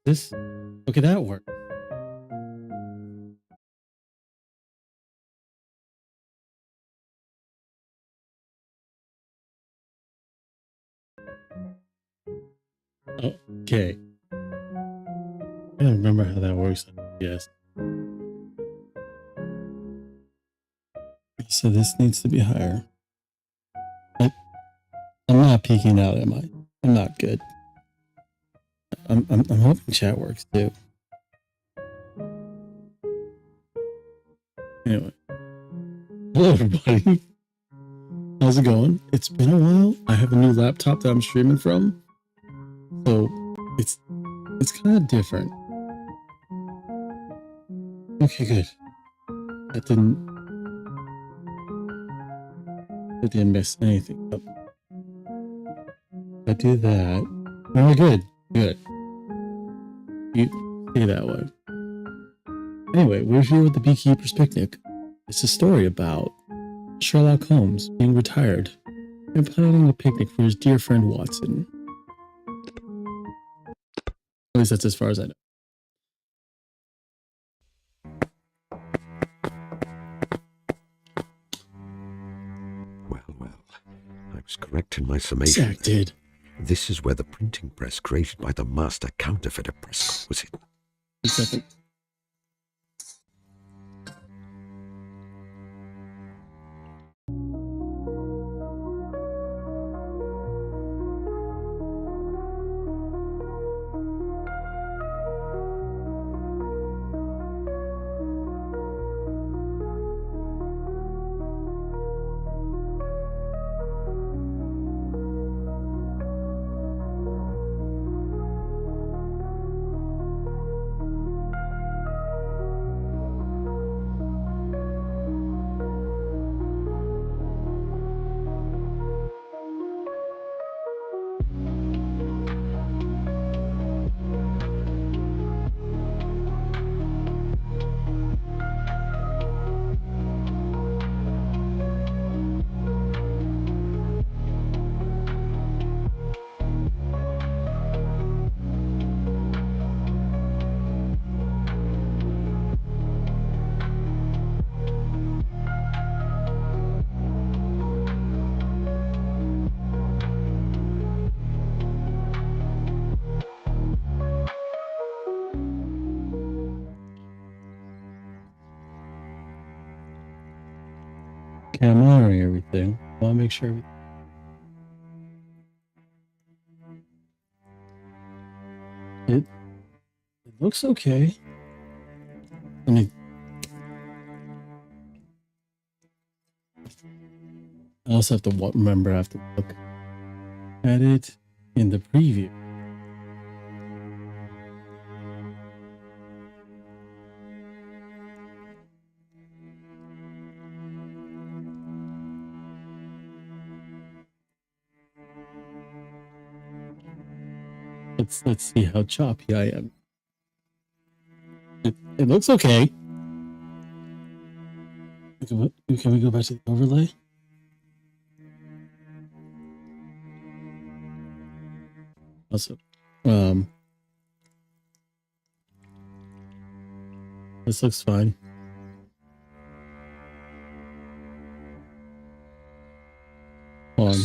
This, look at that work. Okay. I don't remember how that works. Yes. So this needs to be higher. I'm not peeking out, am I? I'm not good. I'm hoping chat works too. Anyway. Hello everybody. How's it going? It's been a while. I have a new laptop that I'm streaming from. So it's kind of different. Okay, good. I didn't mess anything up. I do that. Oh, good. Good. You stay that way. Anyway, we're here with the Beekeeper's Picnic. It's a story about Sherlock Holmes being retired and planning a picnic for his dear friend Watson. At least that's as far as I know. Well, I was correct in my summation. Zach did. This is where the printing press created by the master counterfeiter press was hidden. A second. Okay, I'm monitoring everything. I want to make sure it looks okay. Let me. I also have to remember. I have to look at it in the preview. Let's see how choppy I am. It looks okay. Can we go back to the overlay? Also, this looks fine. On.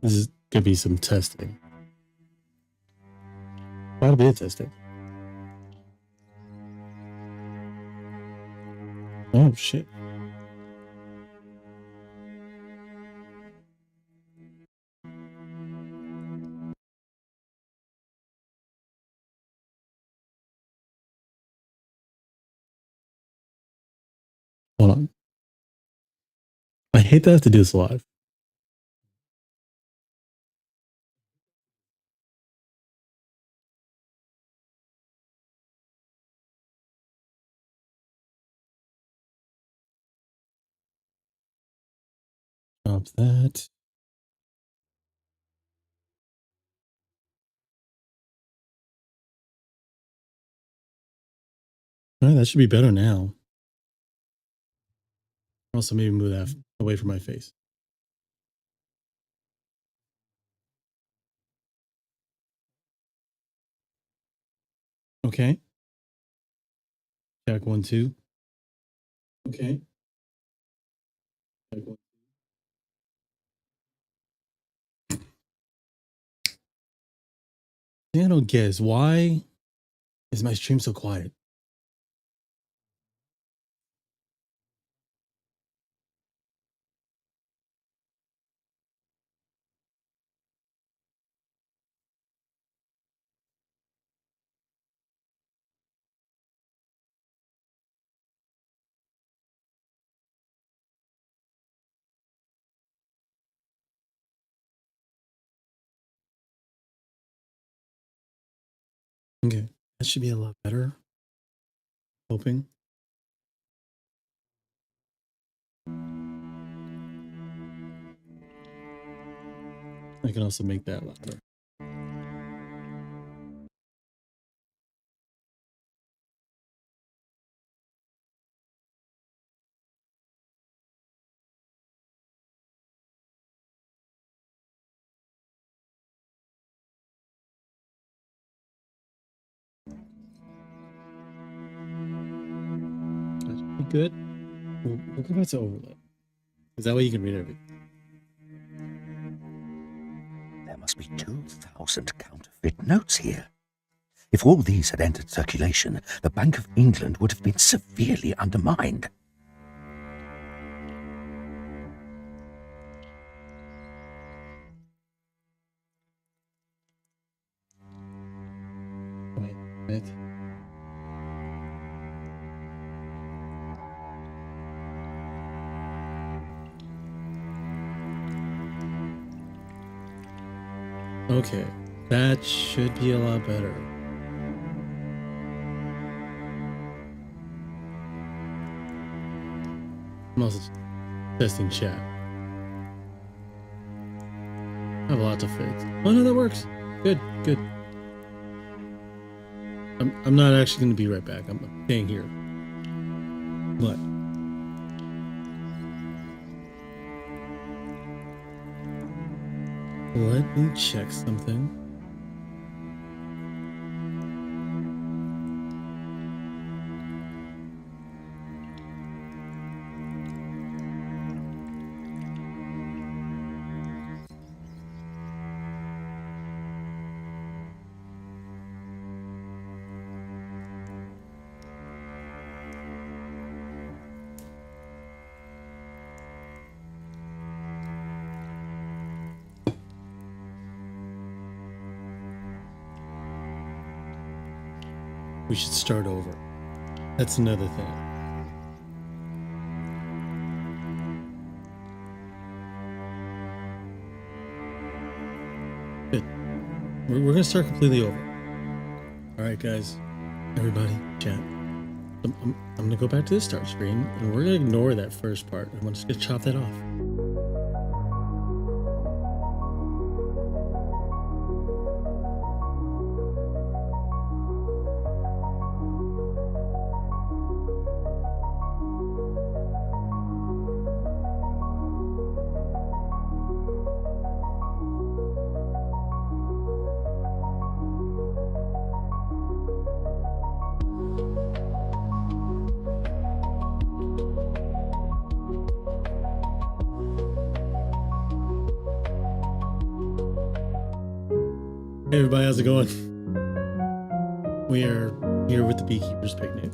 This is gonna be some testing. Quite a bit of testing. Oh shit. Hold on. I hate that I have to do this live. Stop that. All right, that should be better now. Also, maybe move that away from my face. Okay. Check 1, 2. Okay. Check 1. The thing I don't get is why is my stream so quiet? Okay. That should be a lot better. Hoping. I can also make that louder. good. We'll go back to overlay. Is that way you can read everything? There must be 2,000 counterfeit notes here. If all these had entered circulation, the Bank of England would have been severely undermined. Wait a minute. Okay, that should be a lot better. I'm also testing chat. I have a lot to fix. Oh no, that works. Good, good. I'm not actually going to be right back. I'm staying here. But let me check something. We should start over. That's another thing. Good. We're gonna start completely over. All right, guys, everybody, chat. I'm gonna go back to the start screen, and we're gonna ignore that first part. I'm just gonna chop that off. Hey everybody, how's it going? We are here with the Beekeeper's Picnic.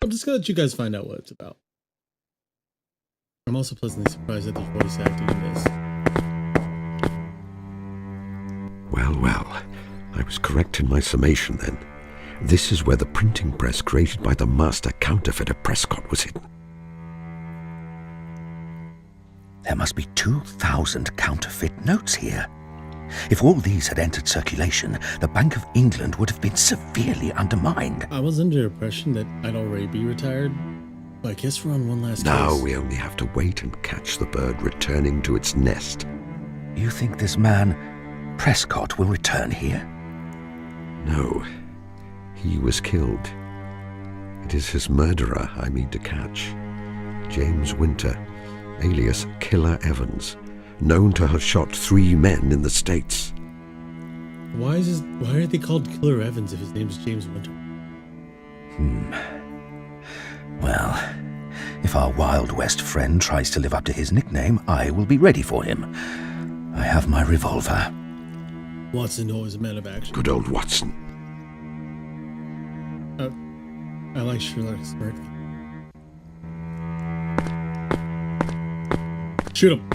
I'm just gonna let you guys find out what it's about. I'm also pleasantly surprised that there's voice acting in this. Well, well, I was correct in my summation then. This is where the printing press created by the master counterfeiter Prescott was hidden. There must be 2,000 counterfeit notes here. If all these had entered circulation, the Bank of England would have been severely undermined. I was under the impression that I'd already be retired. But I guess we're on one last Now case. we only have to wait and catch the bird returning to its nest. You think this man, Prescott, will return here? No, he was killed. It is his murderer I mean to catch. James Winter, alias Killer Evans, known to have shot 3 men in the States. Why are they called Killer Evans if his name is James Winter? Well, if our Wild West friend tries to live up to his nickname, I will be ready for him. I have my revolver. Watson always a man of action. Good old Watson. I like Sherlock's smirk. Shoot him.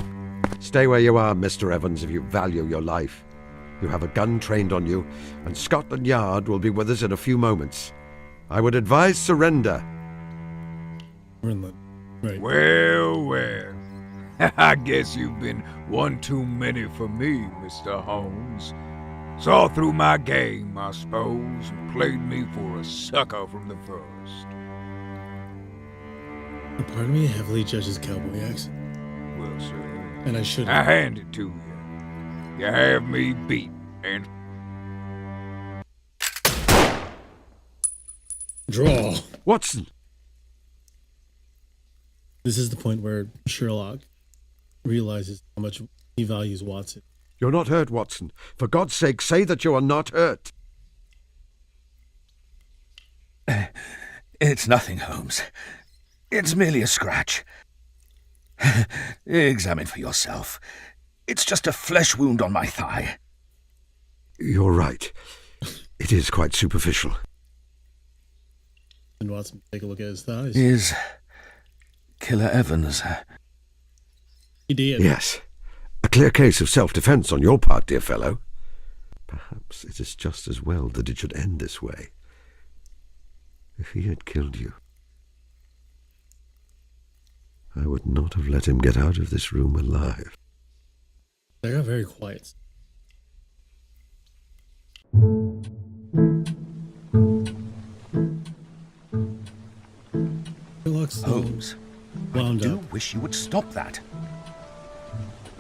Stay where you are, Mr. Evans, if you value your life. You have a gun trained on you, and Scotland Yard will be with us in a few moments. I would advise surrender. We're in the right. Well, well. I guess you've been one too many for me, Mr. Holmes. Saw through my game, I suppose, and played me for a sucker from the first. Pardon me, heavily judges cowboy accent. Well, sir, And I should. I hand it to you. You have me beat, and Draw. Watson! This is the point where Sherlock realizes how much he values Watson. You're not hurt, Watson. For God's sake, say that you are not hurt. It's nothing, Holmes. It's merely a scratch. Examine for yourself. It's just a flesh wound on my thigh. You're right. It is quite superficial. And Watson, take a look at his thighs. Is Killer Evans? He did. Yes. A clear case of self-defense on your part, dear fellow. Perhaps it is just as well that it should end this way. If he had killed you, I would not have let him get out of this room alive. They got very quiet. Holmes, I Wound do up. wish you would stop that.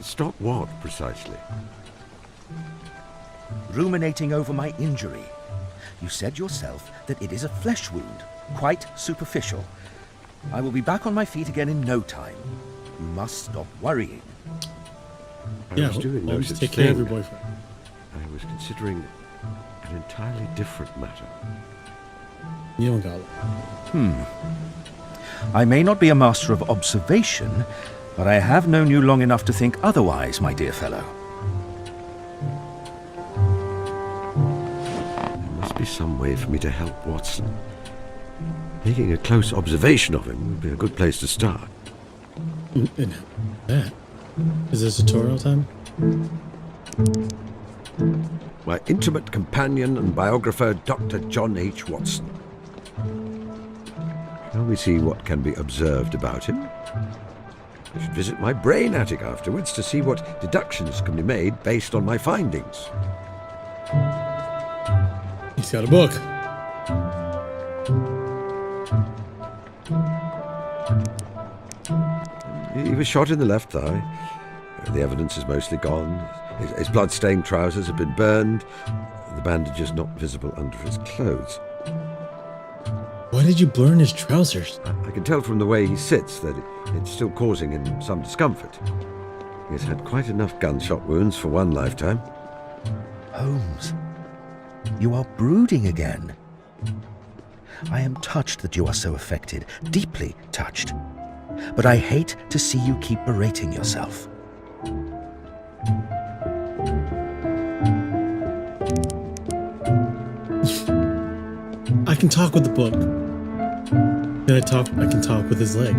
Stop what, precisely? Ruminating over my injury. You said yourself that it is a flesh wound, quite superficial. I will be back on my feet again in no time. You must stop worrying. I was doing no Holmes, such take care of thing. your boyfriend. I was considering an entirely different matter. You don't got it. I may not be a master of observation, but I have known you long enough to think otherwise, my dear fellow. There must be some way for me to help Watson. Making a close observation of him would be a good place to start. And that. Is this tutorial time? My intimate companion and biographer, Dr. John H. Watson. Shall we see what can be observed about him? I should visit my brain attic afterwards to see what deductions can be made based on my findings. He's got a book. He was shot in the left thigh. The evidence is mostly gone. His blood-stained trousers have been burned. The bandage is not visible under his clothes. Why did you burn his trousers? I can tell from the way he sits that it's still causing him some discomfort. He has had quite enough gunshot wounds for one lifetime. Holmes, you are brooding again. I am touched that you are so affected, deeply touched. But I hate to see you keep berating yourself. I can talk with the book. I can talk with his leg.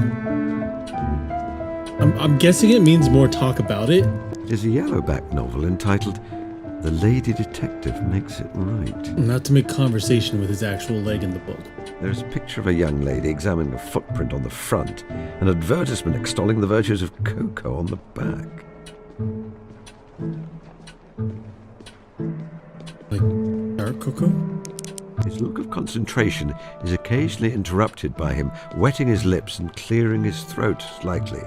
I'm guessing it means more talk about it. It is a yellowback novel entitled The Lady Detective Makes It Right. Not to make conversation with his actual leg in the book. There's a picture of a young lady examining a footprint on the front, an advertisement extolling the virtues of cocoa on the back. Like dark cocoa? His look of concentration is occasionally interrupted by him wetting his lips and clearing his throat slightly.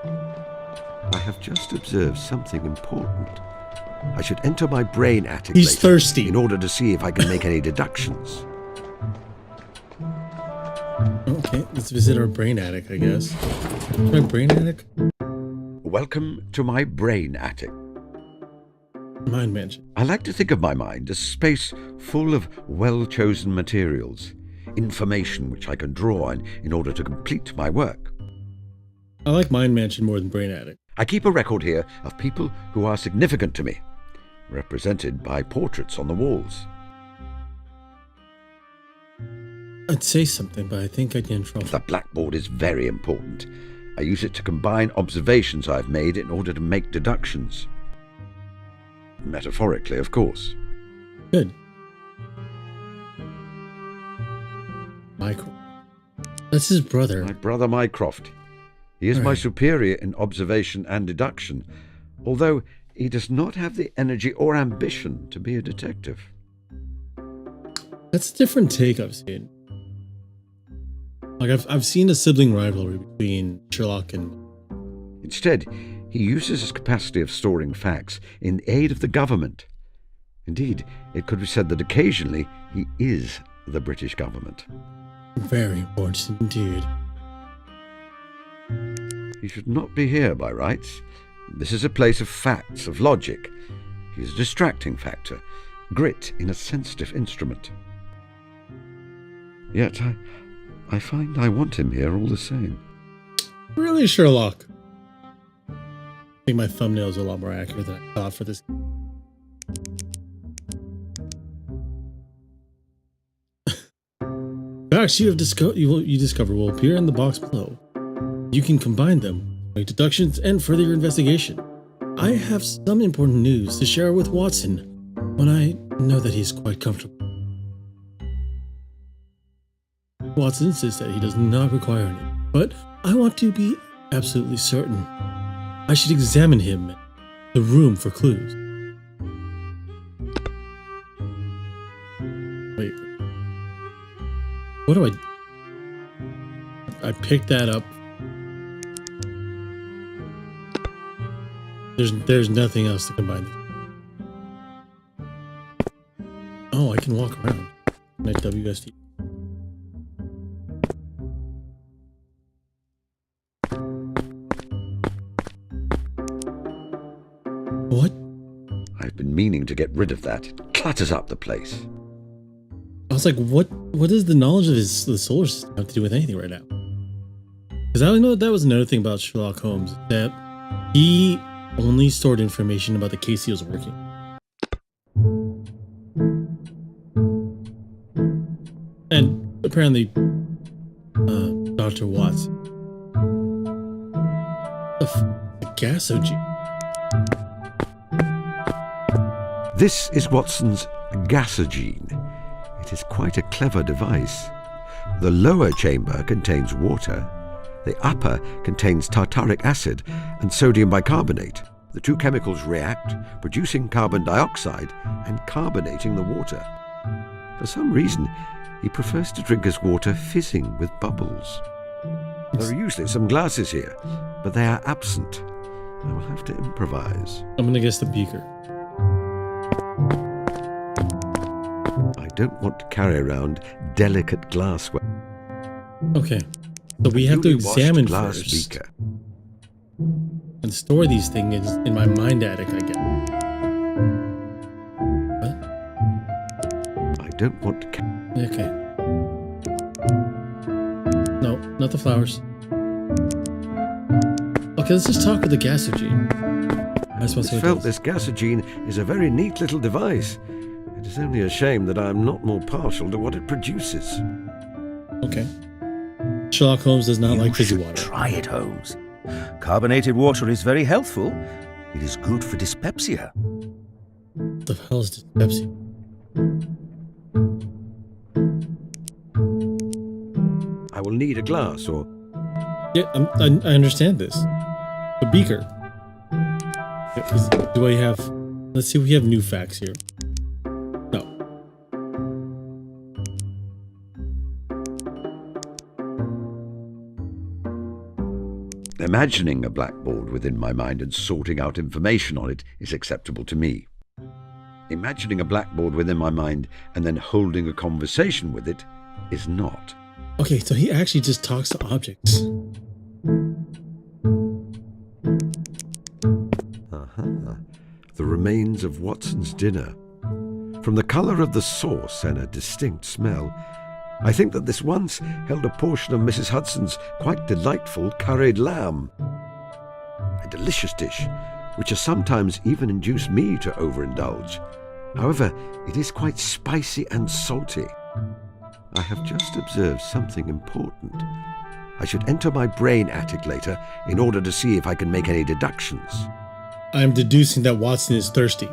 I have just observed something important. I should enter my brain attic He's later thirsty. in order to see if I can make any deductions. Okay, let's visit our brain attic, I guess. My brain attic? Welcome to my brain attic. Mind mansion. I like to think of my mind as space full of well-chosen materials, information which I can draw on in order to complete my work. I like mind mansion more than brain attic. I keep a record here of people who are significant to me, represented by portraits on the walls. I'd say something, but I think I'd get in trouble. The blackboard is very important. I use it to combine observations I've made in order to make deductions. Metaphorically, of course. Good. Michael. That's his brother. My brother Mycroft. He is my Right. superior in observation and deduction, although he does not have the energy or ambition to be a detective. That's a different take I've seen. Like I've seen a sibling rivalry between Sherlock and Instead, he uses his capacity of storing facts in aid of the government. Indeed, it could be said that occasionally he is the British government. very important indeed. He should not be here by rights. This is a place of facts, of logic. He's a distracting factor, grit in a sensitive instrument. Yet I find I want him here all the same. Really, Sherlock? I think my thumbnail is a lot more accurate than I thought for this. Facts you discover will appear in the box below. You can combine them, make deductions, and further your investigation. I have some important news to share with Watson when I know that he's quite comfortable. Watson insists that he does not require any, but I want to be absolutely certain. I should examine him, the room for clues. Wait. What do I picked that up. There's nothing else to combine these. Oh, I can walk around. My WSD. What? I've been meaning to get rid of that. It clutters up the place. I was like, what does the knowledge of the solar system have to do with anything right now? Because I know that was another thing about Sherlock Holmes, that he only stored information about the case he was working. And apparently, Dr. Watson. The gasogene. This is Watson's gasogene. It is quite a clever device. The lower chamber contains water. The upper contains tartaric acid and sodium bicarbonate. The two chemicals react, producing carbon dioxide and carbonating the water. For some reason, he prefers to drink his water fizzing with bubbles. There are usually some glasses here, but they are absent. I will have to improvise. I'm gonna guess the beaker. I don't want to carry around delicate glassware. Okay, so we have to Newly washed examine glass first beaker. and store these things in my mind attic, I guess. What? I don't want to carry... Okay. No, not the flowers. Okay, let's just talk with the gasogene. I just want to see what it felt does. this gasogene is a very neat little device. It is only a shame that I am not more partial to what it produces. Okay. Sherlock Holmes does not like fizzy You water. should try it, Holmes. Carbonated water is very healthful. It is good for dyspepsia. What the hell is this Pepsi? I will need a glass or... Yeah, I understand this. The beaker. Do I have... Let's see if we have new facts here. No. Imagining a blackboard within my mind and sorting out information on it is acceptable to me. Imagining a blackboard within my mind and then holding a conversation with it is not. Okay, so he actually just talks to objects. The remains of Watson's dinner. From the colour of the sauce and a distinct smell, I think that this once held a portion of Mrs. Hudson's quite delightful curried lamb. A delicious dish, which has sometimes even induced me to overindulge. However, it is quite spicy and salty. I have just observed something important. I should enter my brain attic later in order to see if I can make any deductions. I'm deducing that Watson is thirsty.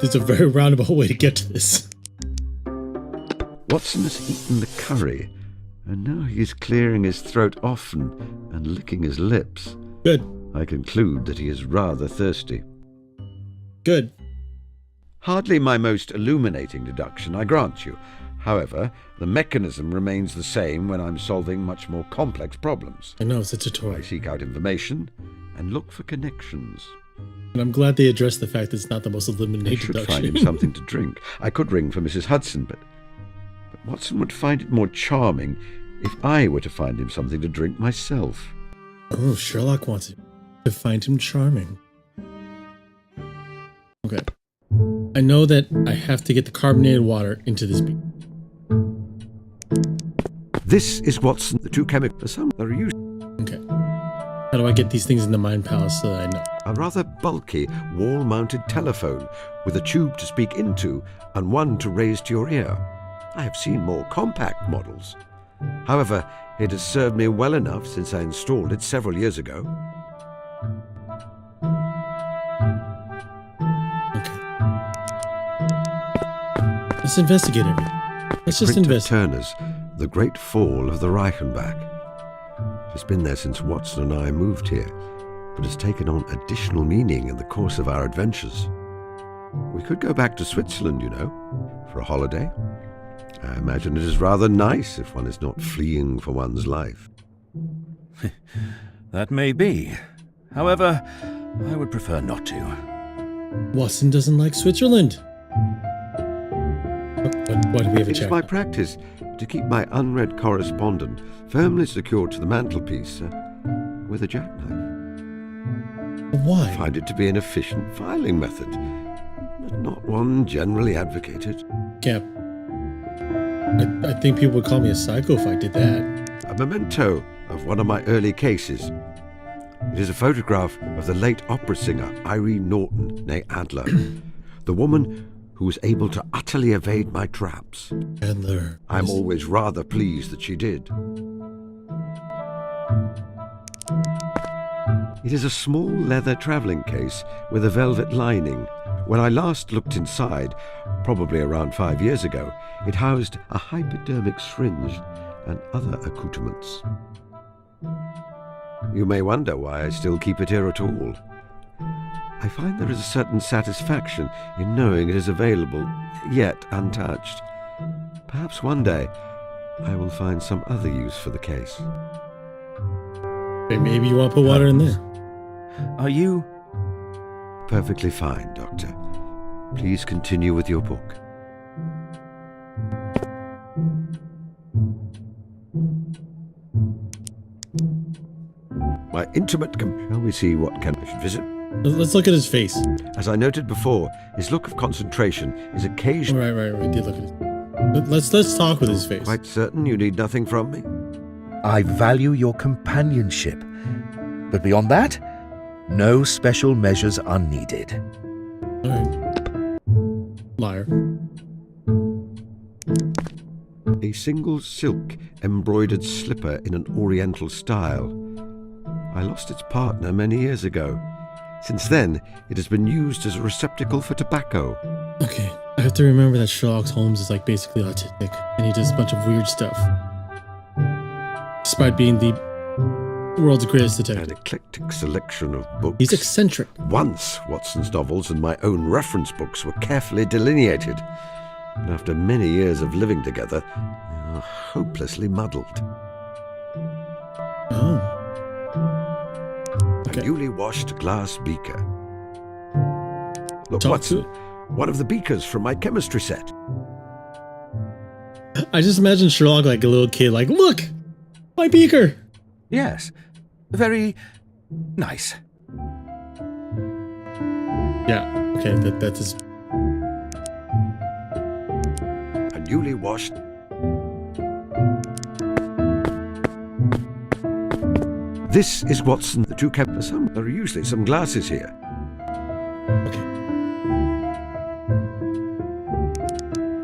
There's a very roundabout way to get to this. Watson has eaten the curry, and now he is clearing his throat often and licking his lips. Good. I conclude that he is rather thirsty. Good. Hardly my most illuminating deduction, I grant you. However, the mechanism remains the same when I'm solving much more complex problems. I know, it's a I tutorial. seek out information and look for connections. And I'm glad they addressed the fact that it's not the most I eliminated should deduction. find him something to drink. I could ring for Mrs. Hudson, but Watson would find it more charming if I were to find him something to drink myself. Oh, Sherlock wants to find him charming. Okay. I know that I have to get the carbonated water into this beaker. This is Watson, the two chemicals. Some are used. Okay. How do I get these things in the Mind Palace so that I know? A rather bulky wall-mounted telephone with a tube to speak into and one to raise to your ear. I have seen more compact models. However, it has served me well enough since I installed it several years ago. Okay. Let's investigate everything. Let's just Printer investigate. Turner's The Great Fall of the Reichenbach. It's been there since Watson and I moved here, but has taken on additional meaning in the course of our adventures. We could go back to Switzerland, you know, for a holiday. I imagine it is rather nice if one is not fleeing for one's life. That may be. However, I would prefer not to. Watson doesn't like Switzerland. Why do we have a It is check? my practice to keep my unread correspondence firmly secured to the mantelpiece with a jackknife. Why? I find it to be an efficient filing method, but not one generally advocated. Cap. I think people would call me a psycho if I did that. A memento of one of my early cases. It is a photograph of the late opera singer Irene Norton, née Adler, the woman who was able to utterly evade my traps. Adler. I'm always rather pleased that she did. It is a small leather travelling case with a velvet lining. When I last looked inside, probably around 5 years ago, it housed a hypodermic syringe and other accoutrements. You may wonder why I still keep it here at all. I find there is a certain satisfaction in knowing it is available, yet untouched. Perhaps one day I will find some other use for the case. Hey, maybe you want to put water in there. Are you... Perfectly fine, Doctor. Please continue with your book. My intimate shall we see what can I should visit? Let's look at his face. As I noted before, his look of concentration is occasionally... Right. Did look at it. Let's talk with his face. Quite certain you need nothing from me? I value your companionship. But beyond that, no special measures are needed. All right. Liar. A single silk embroidered slipper in an oriental style. I lost its partner many years ago. Since then, it has been used as a receptacle for tobacco. Okay, I have to remember that Sherlock Holmes is like basically autistic, and he does a bunch of weird stuff. Despite being the world's greatest An detective. eclectic selection of books. He's eccentric. Once, Watson's novels and my own reference books were carefully delineated. And after many years of living together, they are hopelessly muddled. Oh. A Okay. newly washed glass beaker. Look, Talk Watson, to one of the beakers from my chemistry set. I just imagine Sherlock like a little kid, like, look! My beaker! Yes, very nice. Yeah, okay, that is... A newly washed... This is Watson, the two chemists. There are usually some glasses here. Okay.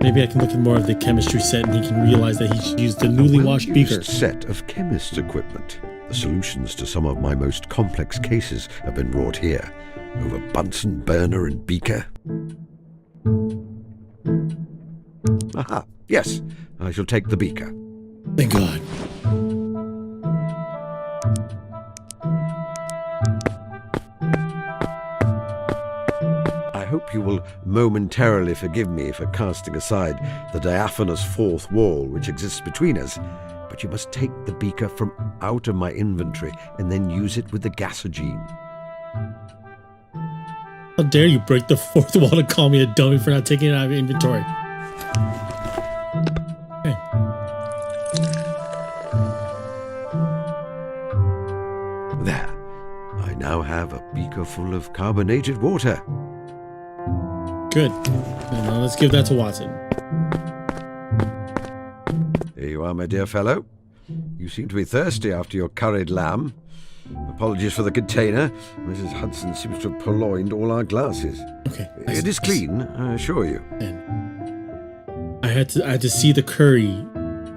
Maybe I can look at more of the chemistry set and he can realize that he's used the newly washed beaker. A set of chemist's equipment. The solutions to some of my most complex cases have been wrought here, over Bunsen burner and beaker. Aha, yes, I shall take the beaker. Thank God. I hope you will momentarily forgive me for casting aside the diaphanous fourth wall which exists between us, but you must take the beaker from out of my inventory and then use it with the gasogene. How dare you break the fourth wall to call me a dummy for not taking it out of inventory? Okay. There. I now have a beaker full of carbonated water. Good. Now let's give that to Watson. Here you are, my dear fellow. You seem to be thirsty after your curried lamb. Apologies for the container. Mrs. Hudson seems to have purloined all our glasses. Okay. It is clean, I assure you. I had to see the curry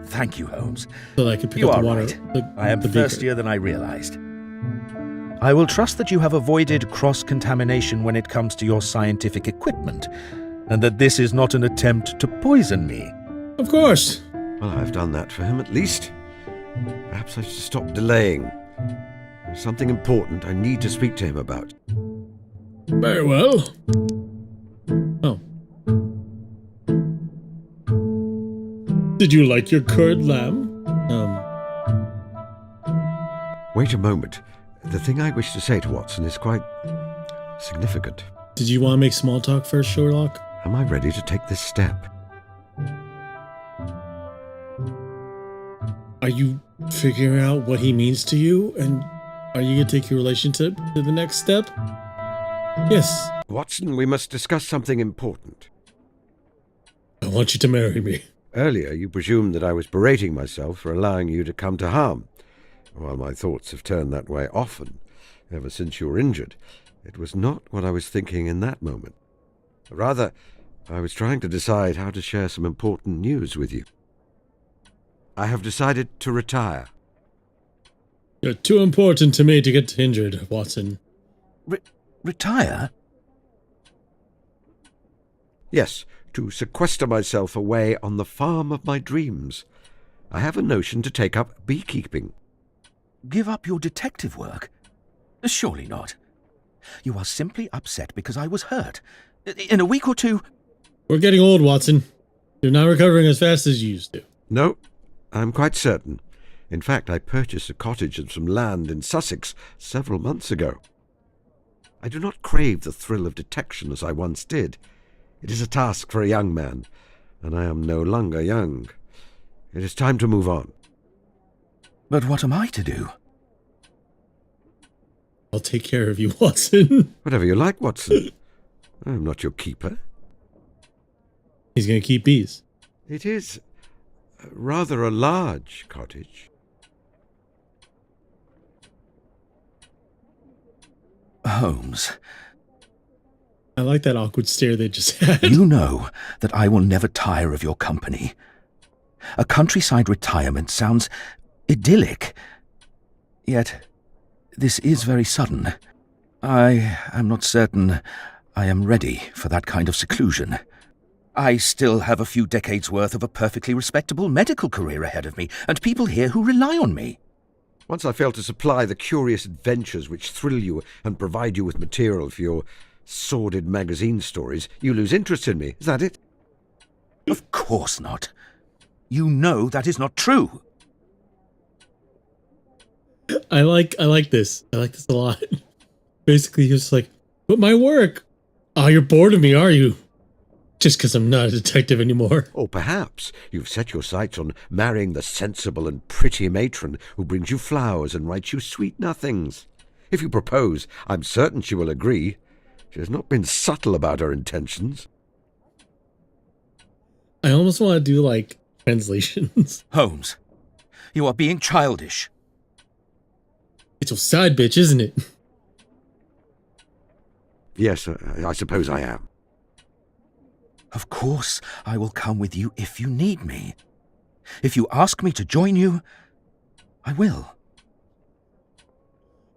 Thank you, Holmes. so that I could pick You up are the water. right. I am the beaker. thirstier than I realized. I will trust that you have avoided cross-contamination when it comes to your scientific equipment, and that this is not an attempt to poison me. Of course. Well, I've done that for him at least. Perhaps I should stop delaying. There's something important I need to speak to him about. Very well. Oh. Did you like your curd lamb? Wait a moment. The thing I wish to say to Watson is quite significant. Did you want to make small talk first, Sherlock? Am I ready to take this step? Are you figuring out what he means to you? And are you going to take your relationship to the next step? Yes. Watson, we must discuss something important. I want you to marry me. Earlier, you presumed that I was berating myself for allowing you to come to harm. While my thoughts have turned that way often, ever since you were injured, it was not what I was thinking in that moment. Rather, I was trying to decide how to share some important news with you. I have decided to retire. You're too important to me to get injured, Watson. Retire? Yes, to sequester myself away on the farm of my dreams. I have a notion to take up beekeeping. Give up your detective work? Surely not. You are simply upset because I was hurt. In a week or two... We're getting old, Watson. You're not recovering as fast as you used to. No, I'm quite certain. In fact, I purchased a cottage and some land in Sussex several months ago. I do not crave the thrill of detection as I once did. It is a task for a young man, and I am no longer young. It is time to move on. But what am I to do? I'll take care of you, Watson. Whatever you like, Watson. I'm not your keeper. He's going to keep bees. It is rather a large cottage. Holmes, I like that awkward stare they just had. you know that I will never tire of your company. A countryside retirement sounds idyllic. Yet, this is very sudden. I am not certain I am ready for that kind of seclusion. I still have a few decades' worth of a perfectly respectable medical career ahead of me, and people here who rely on me. Once I fail to supply the curious adventures which thrill you and provide you with material for your sordid magazine stories, you lose interest in me. Is that it? Of course not. You know that is not true. I like this. I like this a lot. Basically, he was like, but my work. Oh, you're bored of me, are you? Just because I'm not a detective anymore. Or perhaps you've set your sights on marrying the sensible and pretty matron who brings you flowers and writes you sweet nothings. If you propose, I'm certain she will agree. She has not been subtle about her intentions. I almost want to do, like, translations. Holmes, you are being childish. It's your side bitch, isn't it? Yes, I suppose I am. Of course, I will come with you if you need me. If you ask me to join you, I will.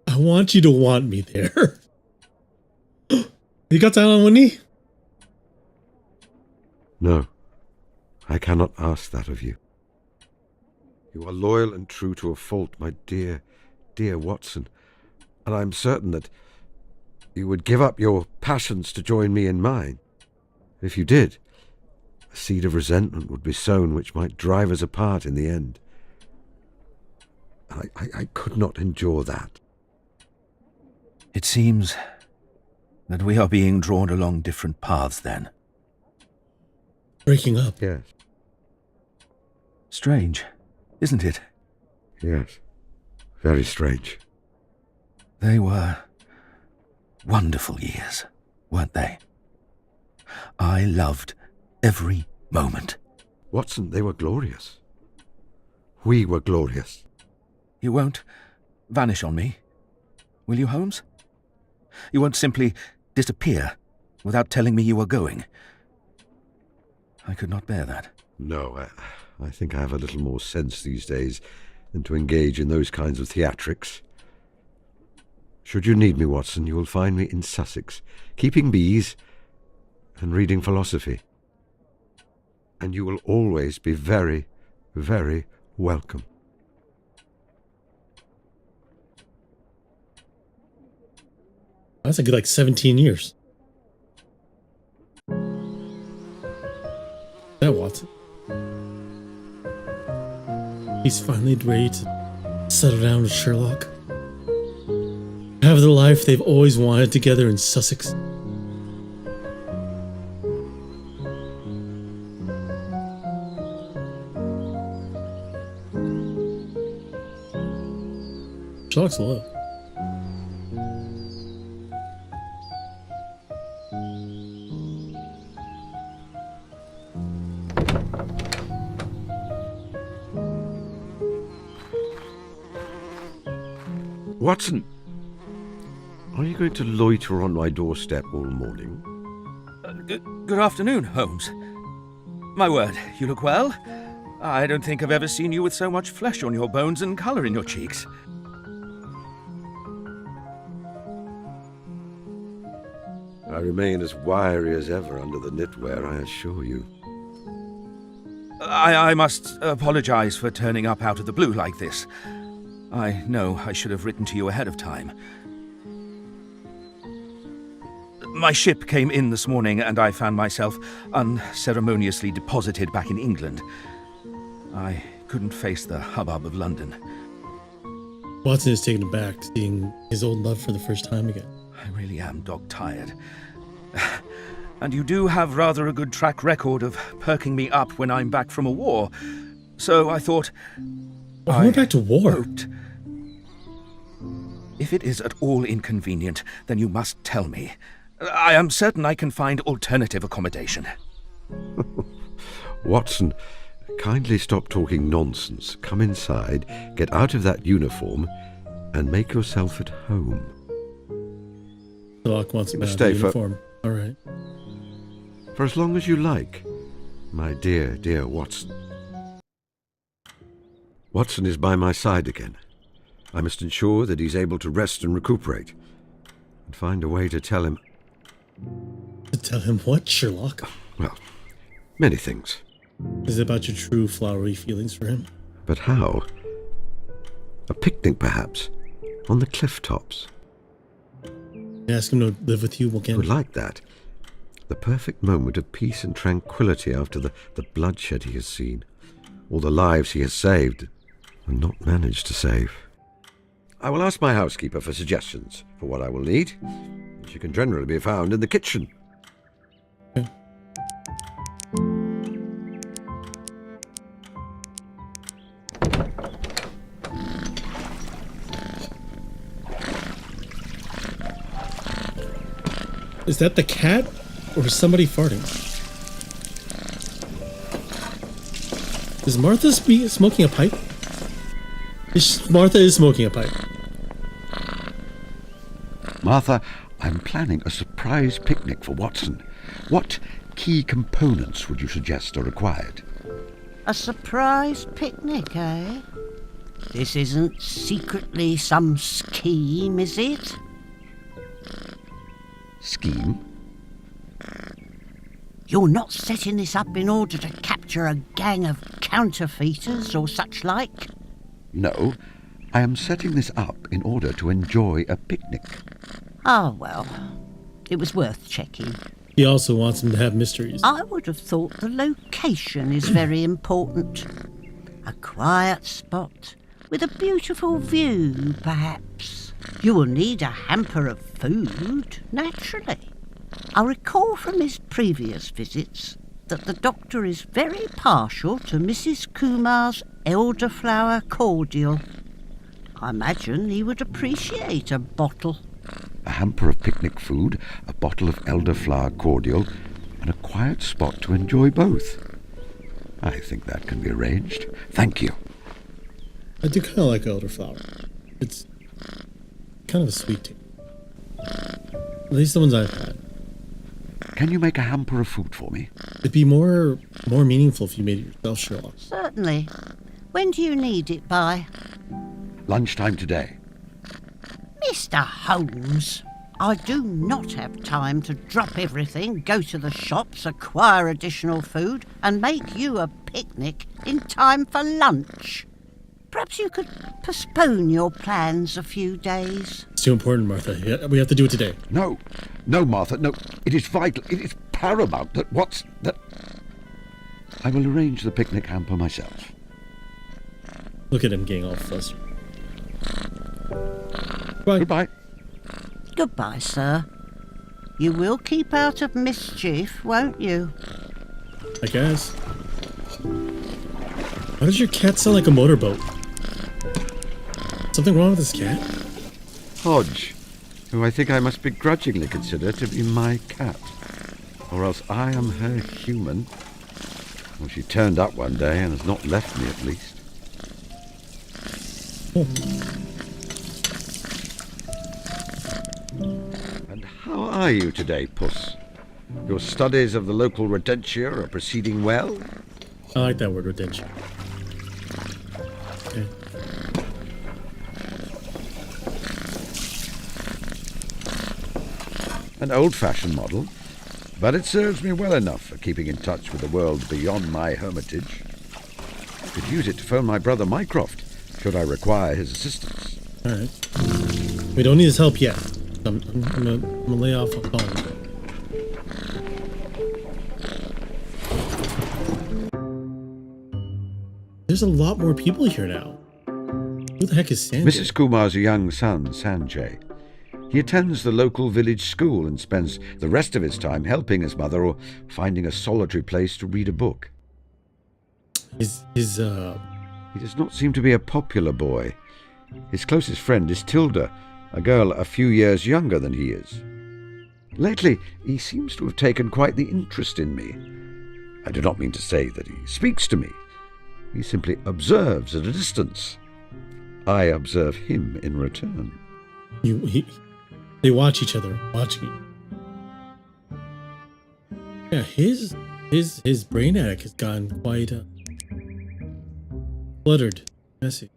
I want you to want me there. You got that on one knee? No, I cannot ask that of you. You are loyal and true to a fault, my dear, dear Watson, and I am certain that you would give up your passions to join me in mine. If you did, a seed of resentment would be sown which might drive us apart in the end. I could not endure that. It seems that we are being drawn along different paths then. Breaking up. Yes, Strange, isn't it? yes. Very strange. They were wonderful years, weren't they? I loved every moment. Watson, they were glorious. We were glorious. You won't vanish on me, will you, Holmes? You won't simply disappear without telling me you are going. I could not bear that. No, I think I have a little more sense these days than to engage in those kinds of theatrics. Should you need me, Watson, you will find me in Sussex, keeping bees and reading philosophy. And you will always be very, very welcome. That's a good, like, 17 years. That Watson. He's finally ready to settle down with Sherlock. Have the life they've always wanted together in Sussex. Sherlock's low. Watson, are you going to loiter on my doorstep all morning? Good afternoon, Holmes. My word, you look well. I don't think I've ever seen you with so much flesh on your bones and colour in your cheeks. I remain as wiry as ever under the knitwear, I assure you. I must apologise for turning up out of the blue like this. I know I should have written to you ahead of time. My ship came in this morning and I found myself unceremoniously deposited back in England. I couldn't face the hubbub of London. Watson is taken aback, seeing his old love for the first time again. I really am dog-tired. And you do have rather a good track record of perking me up when I'm back from a war. So I thought... Well, I went back to war. hoped. If it is at all inconvenient, then you must tell me. I am certain I can find alternative accommodation. Watson, kindly stop talking nonsense. Come inside, get out of that uniform, and make yourself at home. Sherlock wants him out of Stay the uniform. All right. For as long as you like, my dear, dear Watson. Watson is by my side again. I must ensure that he's able to rest and recuperate, and find a way to tell him... To tell him what, Sherlock? Well, many things. Is it about your true flowery feelings for him? But how? A picnic, perhaps, on the cliff tops. Ask him to live with you I again. would like that. The perfect moment of peace and tranquility after the bloodshed he has seen, all the lives he has saved and not managed to save. I will ask my housekeeper for suggestions for what I will need. She can generally be found in the kitchen. Okay. Is that the cat or somebody farting? Is Martha smoking a pipe? Martha is smoking a pipe. Martha, I'm planning a surprise picnic for Watson. What key components would you suggest are required? A surprise picnic, eh? This isn't secretly some scheme, is it? Scheme? You're not setting this up in order to capture a gang of counterfeiters or such like? No, I am setting this up in order to enjoy a picnic. Oh, well, it was worth checking. He also wants him to have mysteries. I would have thought the location is very important. A quiet spot with a beautiful view, perhaps. You will need a hamper of food, naturally. I recall from his previous visits that the doctor is very partial to Mrs. Kumar's elderflower cordial. I imagine he would appreciate a bottle. A hamper of picnic food, a bottle of elderflower cordial, and a quiet spot to enjoy both. I think that can be arranged. Thank you. I do kind of like elderflower. It's kind of a sweet taste. At least the ones I've had. Can you make a hamper of food for me? It'd be more meaningful if you made it yourself, Sherlock. Certainly. When do you need it by? Lunchtime today. Mr. Holmes, I do not have time to drop everything, go to the shops, acquire additional food, and make you a picnic in time for lunch. Perhaps you could postpone your plans a few days. It's too important, Martha. Yeah, we have to do it today. No, Martha, no. It is vital. It is paramount that I will arrange the picnic hamper myself. Look at him getting all flustered. Bye. Goodbye. Goodbye, sir. You will keep out of mischief, won't you? I guess. Why does your cat sound like a motorboat? Something wrong with this cat? Hodge, who I think I must begrudgingly consider to be my cat. Or else I am her human. Well, she turned up one day and has not left me, at least. And how are you today, Puss? Your studies of the local rodentia are proceeding well? I like that word, rodentia. Okay. An old-fashioned model, but it serves me well enough for keeping in touch with the world beyond my hermitage. I could use it to phone my brother Mycroft, should I require his assistance. All right. We don't need his help yet. I'm gonna lay off a phone. There's a lot more people here now. Who the heck is Sanjay? Mrs. Kumar's young son, Sanjay. He attends the local village school and spends the rest of his time helping his mother or finding a solitary place to read a book. He does not seem to be a popular boy. His closest friend is Tilda, a girl a few years younger than he is. Lately, he seems to have taken quite the interest in me. I do not mean to say that he speaks to me. He simply observes at a distance. I observe him in return. They watch each other, watching you. Yeah, his brain attic has gone quite cluttered, messy.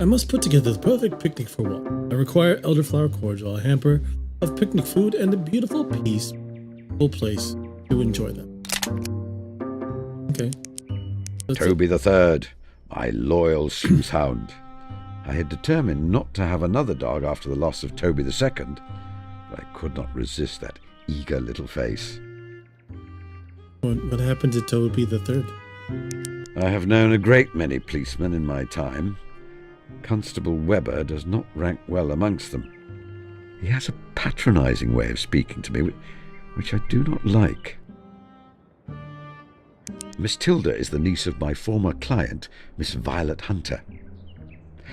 I must put together the perfect picnic for one. I require elderflower cordial, a hamper of picnic food, and a beautiful, peaceful place to enjoy them. Okay. Toby the Third, my loyal sleuthhound. I had determined not to have another dog after the loss of Toby the Second, but I could not resist that eager little face. What happened to Toby the Third? I have known a great many policemen in my time. Constable Webber does not rank well amongst them. He has a patronizing way of speaking to me, which I do not like. Miss Tilda is the niece of my former client, Miss Violet Hunter.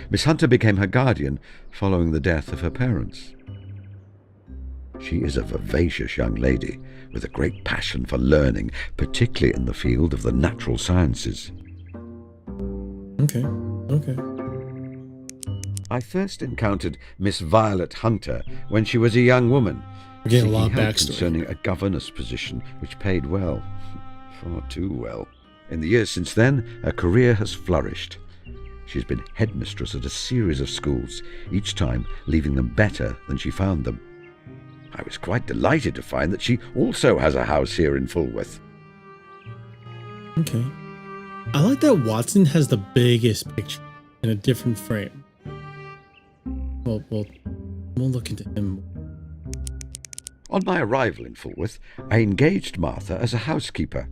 Miss Hunter became her guardian following the death of her parents. She is a vivacious young lady with a great passion for learning, particularly in the field of the natural sciences. Okay. I first encountered Miss Violet Hunter when she was a young woman, We're getting a seeking lot of help backstory. concerning a governess position which paid well, far too well. In the years since then, her career has flourished. She's been headmistress at a series of schools, each time leaving them better than she found them. I was quite delighted to find that she also has a house here in Fulworth. Okay. I like that Watson has the biggest picture in a different frame. Well, we'll look into him. On my arrival in Fulworth, I engaged Martha as a housekeeper.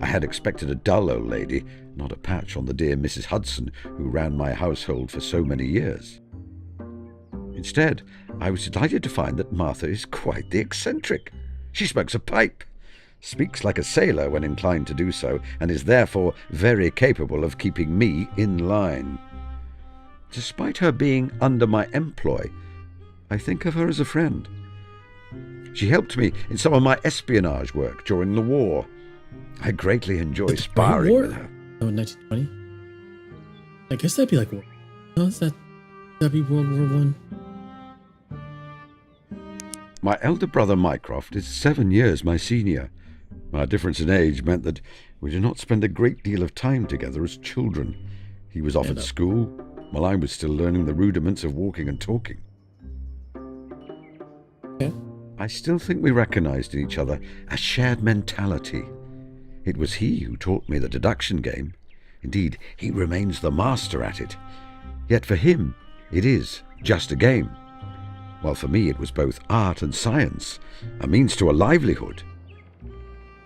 I had expected a dull old lady, not a patch on the dear Mrs. Hudson, who ran my household for so many years. Instead, I was delighted to find that Martha is quite the eccentric. She smokes a pipe, speaks like a sailor when inclined to do so, and is therefore very capable of keeping me in line. Despite her being under my employ, I think of her as a friend. She helped me in some of my espionage work during the war. I greatly enjoy sparring with her. Oh, 1920? I guess that'd be like, no, that'd be World War One. My elder brother Mycroft is 7 years my senior. Our difference in age meant that we did not spend a great deal of time together as children. He was off at school, while I was still learning the rudiments of walking and talking. Okay. I still think we recognized in each other a shared mentality. It was he who taught me the deduction game. Indeed, he remains the master at it. Yet for him, it is just a game. While for me it was both art and science, a means to a livelihood.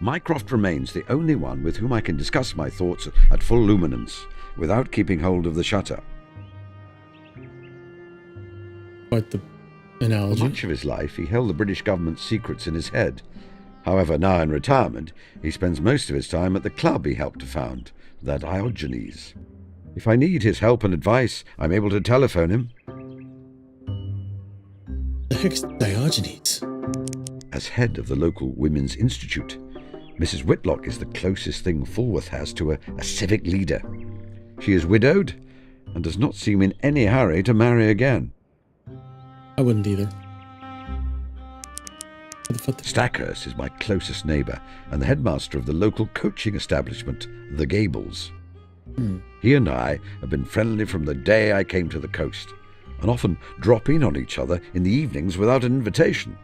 Mycroft remains the only one with whom I can discuss my thoughts at full luminance, without keeping hold of the shutter. Quite the For analogy. much of his life, he held the British government's secrets in his head. However, now in retirement, he spends most of his time at the club he helped to found, that Diogenes. If I need his help and advice, I'm able to telephone him. The heck's Diogenes? As head of the local Women's Institute, Mrs. Whitlock is the closest thing Fulworth has to a civic leader. She is widowed and does not seem in any hurry to marry again. I wouldn't either. What the fuck? Stackhurst is my closest neighbour and the headmaster of the local coaching establishment, The Gables. He and I have been friendly from the day I came to the coast, and often drop in on each other in the evenings without an invitation.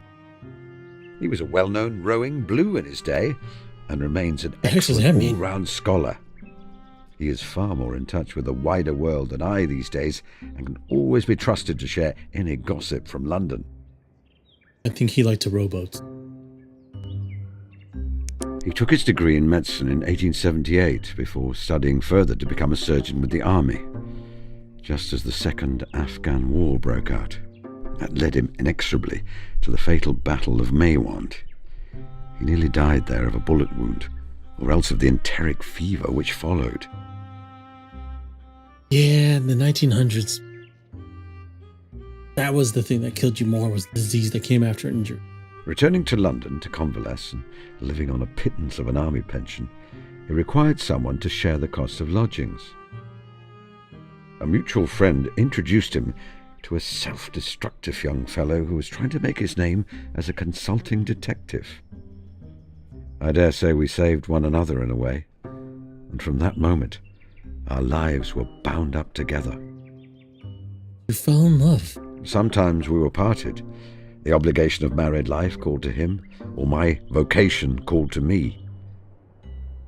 He was a well-known rowing blue in his day, and remains an heck does that excellent mean? all-round scholar. He is far more in touch with the wider world than I these days, and can always be trusted to share any gossip from London. I think he liked to rowboats. He took his degree in medicine in 1878 before studying further to become a surgeon with the army, just as the Second Afghan War broke out. That led him inexorably to the fatal Battle of Maiwand. He nearly died there of a bullet wound, or else of the enteric fever which followed. Yeah, in the 1900s. That was the thing that killed you more, was the disease that came after injury. Returning to London to convalesce and living on a pittance of an army pension, he required someone to share the cost of lodgings. A mutual friend introduced him to a self-destructive young fellow who was trying to make his name as a consulting detective. I dare say we saved one another in a way, and from that moment, our lives were bound up together. You fell in love. Sometimes we were parted. The obligation of married life called to him, or my vocation called to me.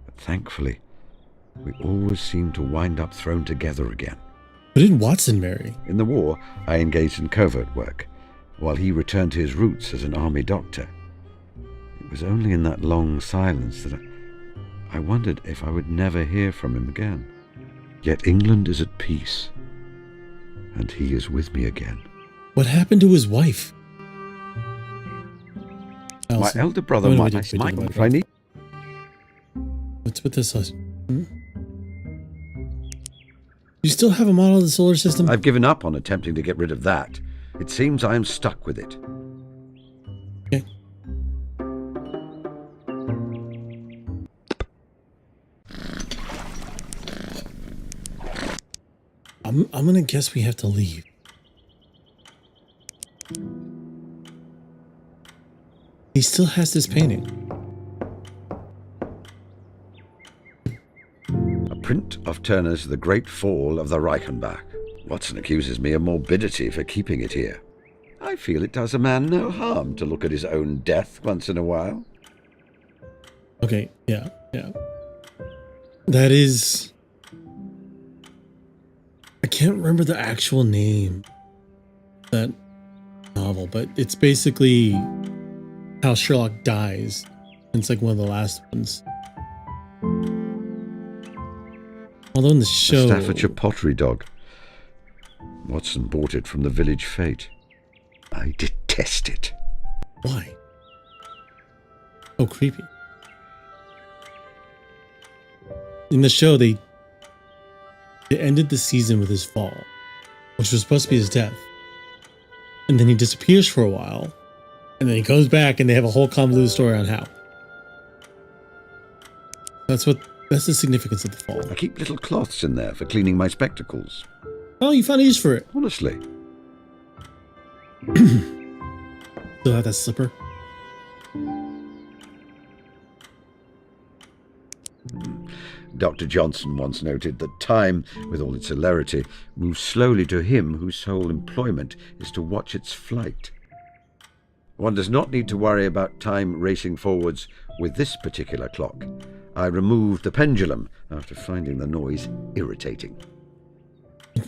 But thankfully, we always seemed to wind up thrown together again. But didn't Watson marry? In the war, I engaged in covert work, while he returned to his roots as an army doctor. It was only in that long silence that I wondered if I would never hear from him again. Yet England is at peace, and he is with me again. What happened to his wife? My Allison. elder brother, Wait, Mike, wait, wait, Michael, wait, if I need... What's with this? You still have a model of the solar system? I've given up on attempting to get rid of that. It seems I am stuck with it. Okay. I'm gonna guess we have to leave. He still has this painting. A print of Turner's The Great Fall of the Reichenbach. Watson accuses me of morbidity for keeping it here. I feel it does a man no harm to look at his own death once in a while. Okay, yeah. That is... I can't remember the actual name of that novel, but it's basically how Sherlock dies. It's like one of the last ones. Although in the show... A Staffordshire pottery dog. Watson bought it from the village fete. I detest it. Why? Oh, creepy. In the show, they ended the season with his fall, which was supposed to be his death. And then he disappears for a while, and then he goes back, and they have a whole convoluted story on how. That's what That's the significance of the fall. I keep little cloths in there for cleaning my spectacles. Oh, you found a use for it. Honestly. Still have that slipper. Dr. Johnson once noted that time, with all its celerity, moves slowly to him whose sole employment is to watch its flight. One does not need to worry about time racing forwards with this particular clock. I removed the pendulum after finding the noise irritating.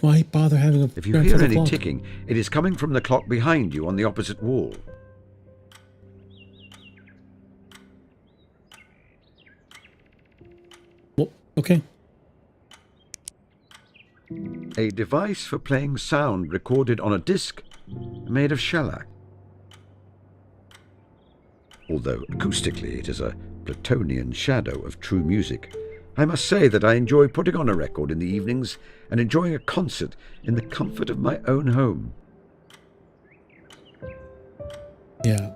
Why bother having a If you hear any clock? ticking, it is coming from the clock behind you on the opposite wall. Well, okay. A device for playing sound recorded on a disc made of shellac. Although acoustically it is a Platonian shadow of true music, I must say that I enjoy putting on a record in the evenings and enjoying a concert in the comfort of my own home. Yeah.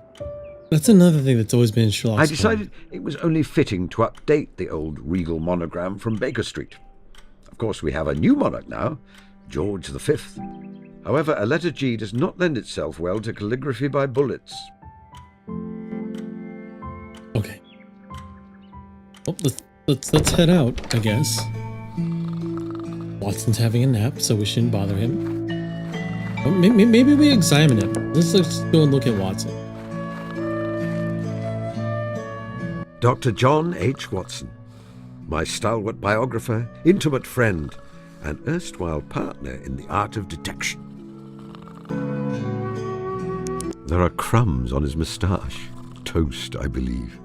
That's another thing that's always been in Sherlock's I decided it was only fitting to update the old regal monogram from Baker Street. Of course, we have a new monarch now, George V. However, a letter G does not lend itself well to calligraphy by bullets. Okay. Well, let's head out, I guess. Watson's having a nap, so we shouldn't bother him. Well, maybe we examine him. Let's go and look at Watson. Dr. John H. Watson, my stalwart biographer, intimate friend, and erstwhile partner in the art of detection. There are crumbs on his moustache. Toast, I believe.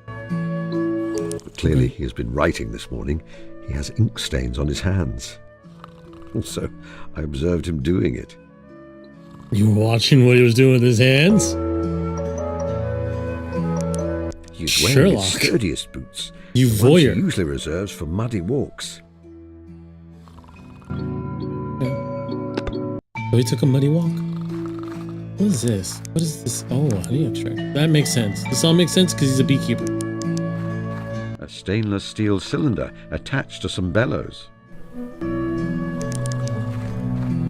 But clearly he has been writing this morning. He has ink stains on his hands. Also, I observed him doing it. You were watching what he was doing with his hands? He's wearing his Sherlock. sturdiest boots. You the ones he voyeur. usually reserves for muddy walks. So he took a muddy walk. What is this? What is this? Oh, honey extract. That makes sense. This all makes sense because he's a beekeeper. A stainless steel cylinder attached to some bellows.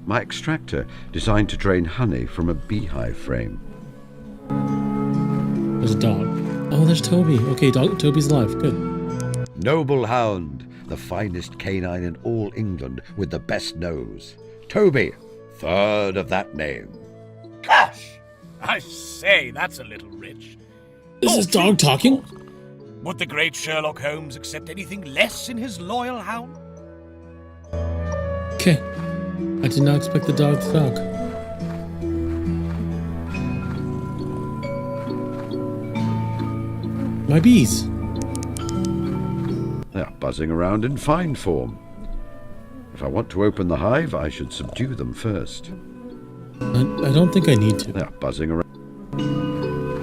My extractor designed to drain honey from a beehive frame. There's a dog. Oh, there's Toby. Okay, Toby's alive. Good. Noble hound, the finest canine in all England with the best nose. Toby, third of that name. Gosh! I say, that's a little rich. Is this dog talking? Would the great Sherlock Holmes accept anything less in his loyal hound? Okay. I did not expect the dog to talk. My bees. They are buzzing around in fine form. If I want to open the hive, I should subdue them first. I don't think I need to. They are buzzing around.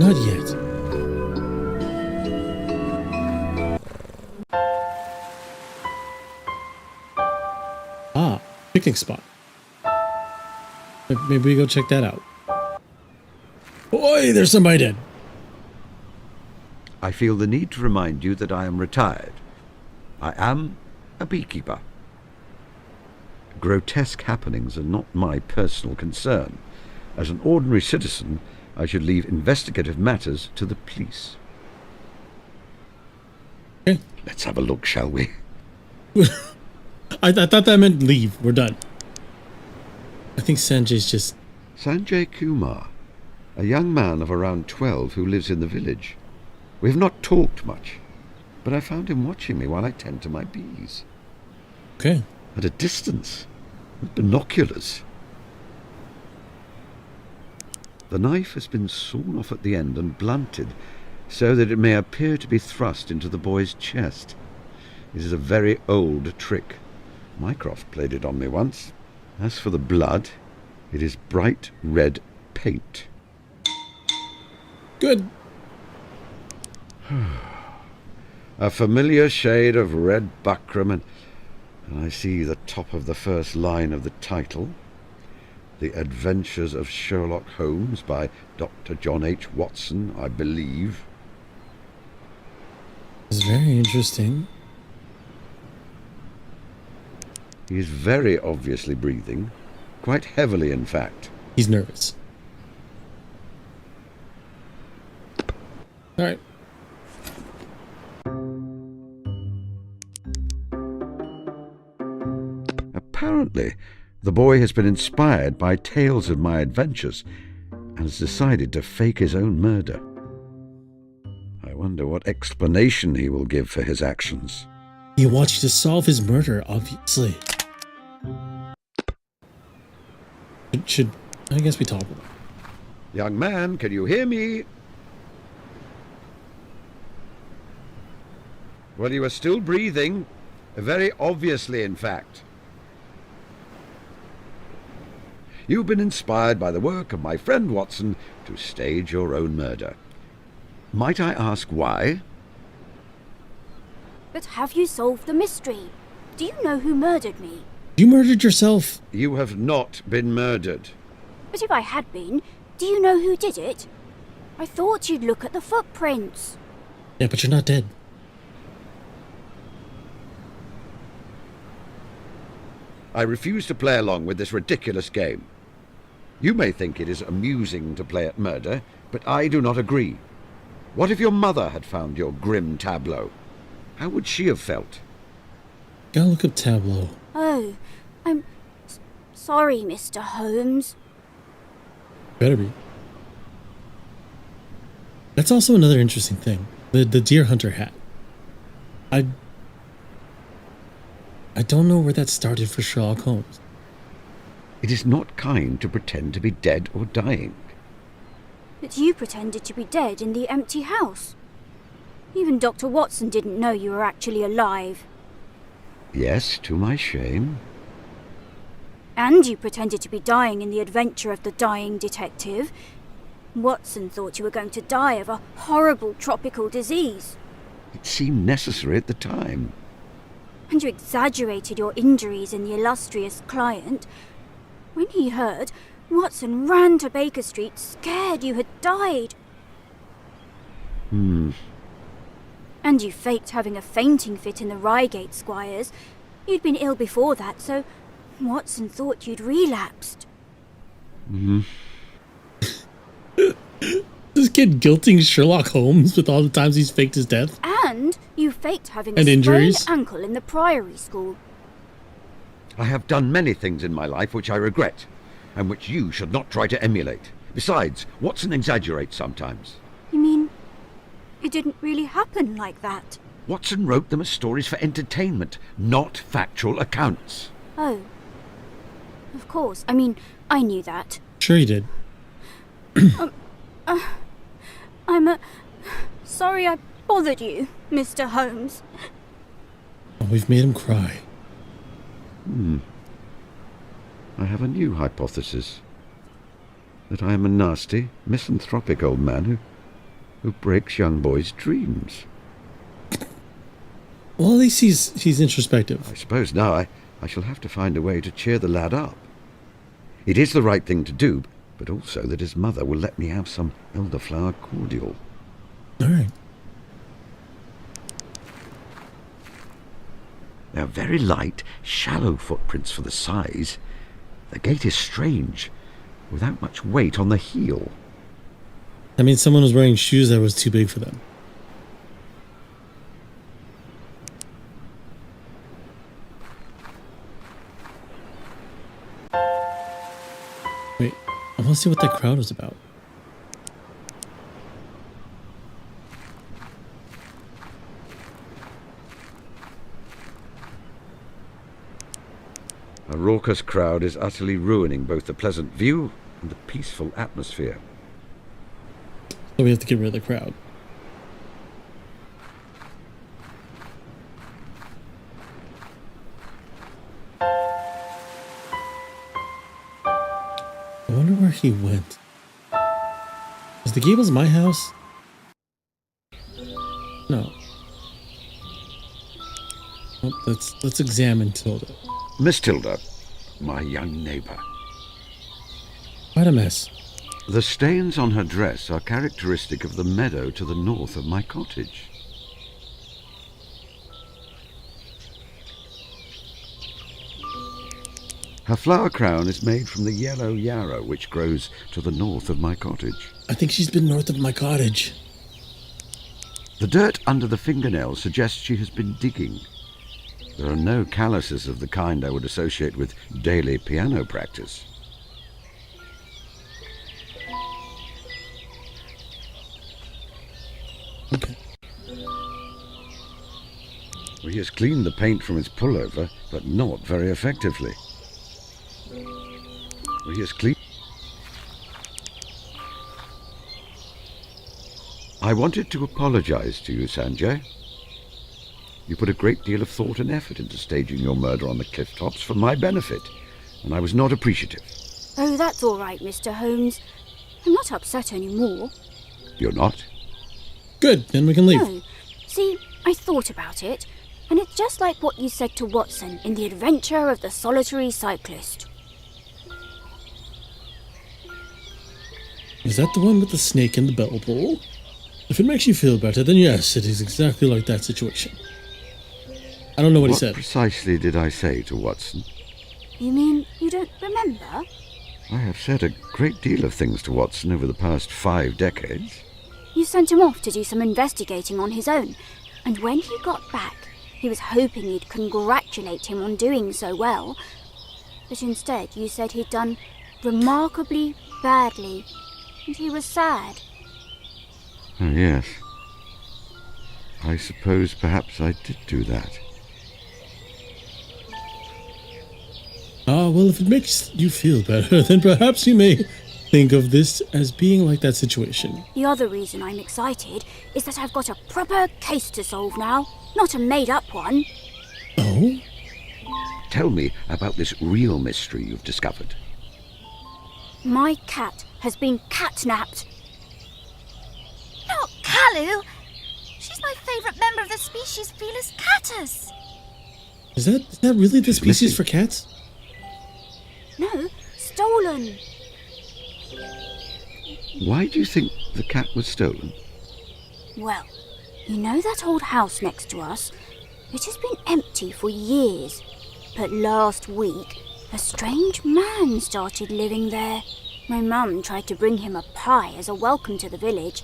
Not yet. Ah, picnic spot. Maybe we go check that out. Oi, there's somebody dead. I feel the need to remind you that I am retired. I am a beekeeper. Grotesque happenings are not my personal concern. As an ordinary citizen, I should leave investigative matters to the police. Okay. Let's have a look, shall we? I thought that meant leave. We're done. I think Sanjay's just... Sanjay Kumar, a young man of around 12 who lives in the village. We have not talked much, but I found him watching me while I tend to my bees. Okay. At a distance, with binoculars. The knife has been sawn off at the end and blunted, so that it may appear to be thrust into the boy's chest. It is a very old trick. Mycroft played it on me once. As for the blood, it is bright red paint. Good. A familiar shade of red buckram, and I see the top of the first line of the title. The Adventures of Sherlock Holmes by Dr. John H. Watson, I believe. It's very interesting. He is very obviously breathing, quite heavily in fact. He's nervous. All right. Apparently, the boy has been inspired by tales of my adventures and has decided to fake his own murder. I wonder what explanation he will give for his actions. He wants you to solve his murder, obviously. Should I guess we talk about it. Young man, can you hear me? Well, you are still breathing, very obviously, in fact. You've been inspired by the work of my friend Watson to stage your own murder. Might I ask why? But have you solved the mystery? Do you know who murdered me? You murdered yourself. You have not been murdered. But if I had been, do you know who did it? I thought you'd look at the footprints. Yeah, but you're not dead. I refuse to play along with this ridiculous game. You may think it is amusing to play at murder, but I do not agree. What if your mother had found your grim tableau? How would she have felt? Gotta look up tableau. Oh, I'm sorry, Mr. Holmes. Better be. That's also another interesting thing. The deer hunter hat. I don't know where that started for Sherlock Holmes. It is not kind to pretend to be dead or dying. But you pretended to be dead in the empty house. Even Dr. Watson didn't know you were actually alive. Yes, to my shame. And you pretended to be dying in the adventure of the dying detective. Watson thought you were going to die of a horrible tropical disease. It seemed necessary at the time. And you exaggerated your injuries in the illustrious client. When he heard, Watson ran to Baker Street, scared you had died. And you faked having a fainting fit in the Reigate Squires. You'd been ill before that, so Watson thought you'd relapsed. This kid guilting Sherlock Holmes with all the times he's faked his death. And you faked having And a injuries. sprained ankle in the Priory School. I have done many things in my life which I regret, and which you should not try to emulate. Besides, Watson exaggerates sometimes. You mean it didn't really happen like that? Watson wrote them as stories for entertainment, not factual accounts. Oh. Of course. I mean, I knew that. Sure he did. I'm sorry I bothered you, Mr. Holmes. Oh, we've made him cry. I have a new hypothesis. That I am a nasty, misanthropic old man who breaks young boys' dreams. Well, at least he's introspective. I suppose now I shall have to find a way to cheer the lad up. It is the right thing to do, but also that his mother will let me have some elderflower cordial. All right. They are very light, shallow footprints for the size. The gait is strange, without much weight on the heel. I mean, someone was wearing shoes that was too big for them. Wait, I want to see what that crowd was about. A raucous crowd is utterly ruining both the pleasant view and the peaceful atmosphere. So we have to get rid of the crowd. I wonder where he went. Is the Gables my house? No. Well, let's examine Tilda. Miss Tilda, my young neighbour. Quite a mess. The stains on her dress are characteristic of the meadow to the north of my cottage. Her flower crown is made from the yellow yarrow which grows to the north of my cottage. I think she's been north of my cottage. The dirt under the fingernails suggests she has been digging. There are no calluses of the kind I would associate with daily piano practice. Okay. He has cleaned the paint from his pullover, but not very effectively. He has cleaned... I wanted to apologize to you, Sanjay. You put a great deal of thought and effort into staging your murder on the cliff tops for my benefit, and I was not appreciative. Oh, that's all right, Mr. Holmes. I'm not upset anymore. You're not? Good, then we can leave. No. See, I thought about it, and it's just like what you said to Watson in The Adventure of the Solitary Cyclist. Is that the one with the snake and the bell pull? If it makes you feel better, then yes, it is exactly like that situation. I don't know what he said. What precisely did I say to Watson? You mean you don't remember? I have said a great deal of things to Watson over the past 5 decades. You sent him off to do some investigating on his own, and when he got back, he was hoping you'd congratulate him on doing so well. But instead, you said he'd done remarkably badly, and he was sad. Oh, yes. I suppose perhaps I did do that. Ah, well, if it makes you feel better, then perhaps you may think of this as being like that situation. The other reason I'm excited is that I've got a proper case to solve now, not a made-up one. Oh? Tell me about this real mystery you've discovered. My cat has been catnapped. Not Kalu! She's my favourite member of the species Felis catus. Is that really the She's species missing. for cats? No, stolen. Why do you think the cat was stolen? Well, you know that old house next to us? It has been empty for years. But last week, a strange man started living there. My mum tried to bring him a pie as a welcome to the village,